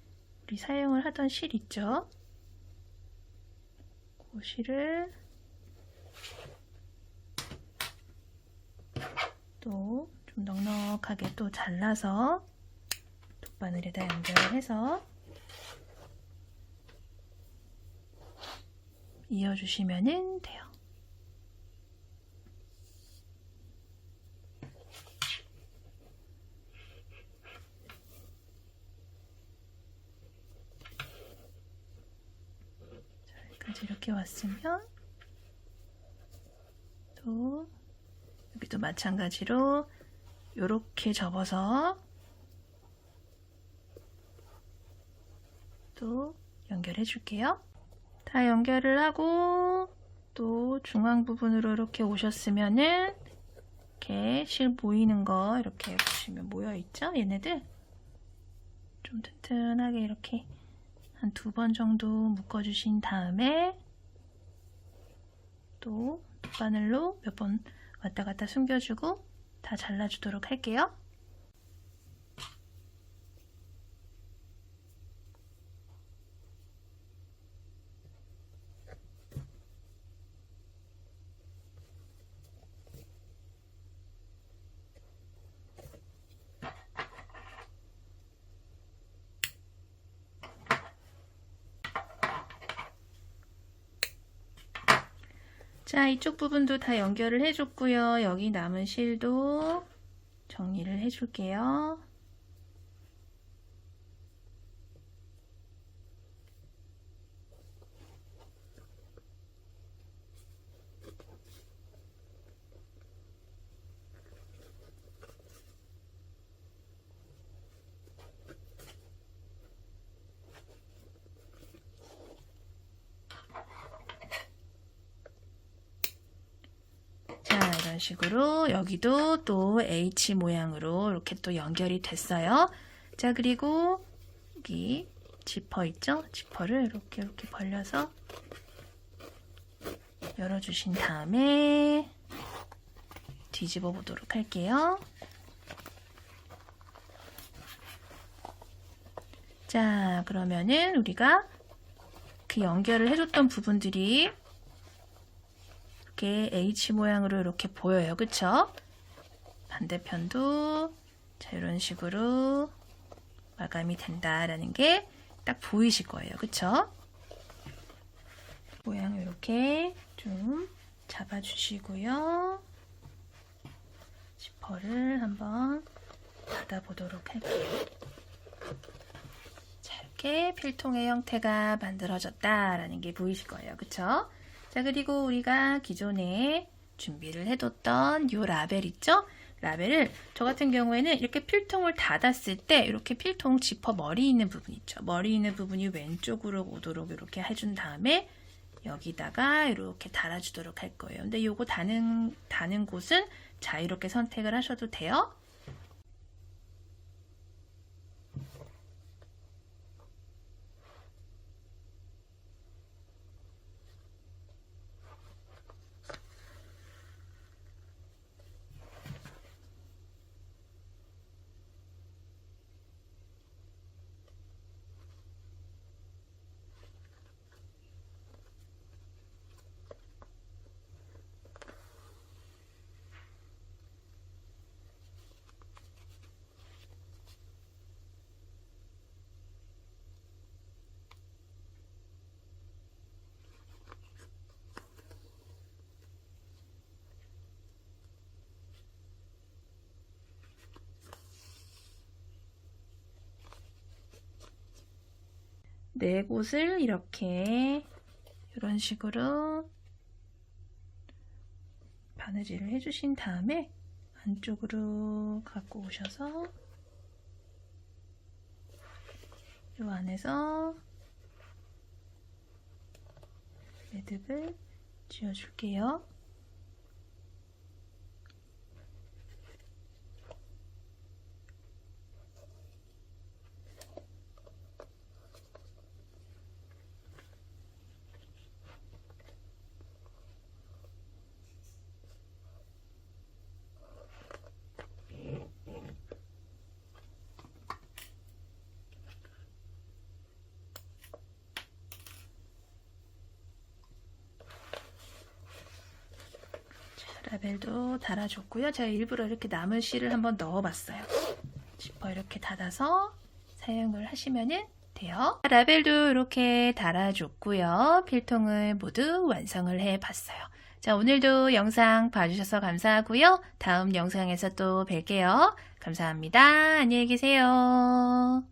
Speaker 1: 우리 사용을 하던 실 있죠? 그 실을 또 좀 넉넉하게 또 잘라서 돗바늘에다 연결을 해서 이어주시면 돼요. 여기까지 이렇게 왔으면 또 여기도 마찬가지로 이렇게 접어서 또 연결해 줄게요. 다 연결을 하고 또 중앙 부분으로 이렇게 오셨으면은 이렇게 실 모이는 거 이렇게 보시면 모여 있죠? 얘네들 좀 튼튼하게 이렇게 한 2번 정도 묶어 주신 다음에 또 바늘로 몇 번 왔다 갔다 숨겨주고 다 잘라주도록 할게요. 자, 이쪽 부분도 다 연결을 해줬고요. 여기 남은 실도 정리를 해줄게요. 이런 식으로 여기도 또 H 모양으로 이렇게 또 연결이 됐어요. 자, 그리고 여기 지퍼 있죠? 지퍼를 이렇게 벌려서 열어주신 다음에 뒤집어 보도록 할게요. 자, 그러면은 우리가 그 연결을 해줬던 부분들이 이렇게 H 모양으로 이렇게 보여요. 그쵸? 반대편도 자, 이런 식으로 마감이 된다라는 게 딱 보이실 거예요. 그쵸? 모양을 이렇게 좀 잡아주시고요. 지퍼를 한번 닫아보도록 할게요. 자, 이렇게 필통의 형태가 만들어졌다라는 게 보이실 거예요. 그쵸? 자, 그리고 우리가 기존에 준비를 해뒀던 이 라벨 있죠? 라벨을 저 같은 경우에는 이렇게 필통을 닫았을 때 이렇게 필통 지퍼 머리 있는 부분 있죠? 머리 있는 부분이 왼쪽으로 오도록 이렇게 해준 다음에 여기다가 이렇게 달아주도록 할 거예요. 근데 요거 다는 곳은 자유롭게 선택을 하셔도 돼요. 네 곳을 이렇게 이런 식으로 바느질을 해주신 다음에 안쪽으로 갖고 오셔서 이 안에서 매듭을 지어줄게요. 라벨도 달아줬고요. 제가 일부러 이렇게 남은 실을 한번 넣어봤어요. 지퍼 이렇게 닫아서 사용을 하시면 돼요. 라벨도 이렇게 달아줬고요. 필통을 모두 완성을 해봤어요. 자, 오늘도 영상 봐주셔서 감사하고요. 다음 영상에서 또 뵐게요. 감사합니다. 안녕히 계세요.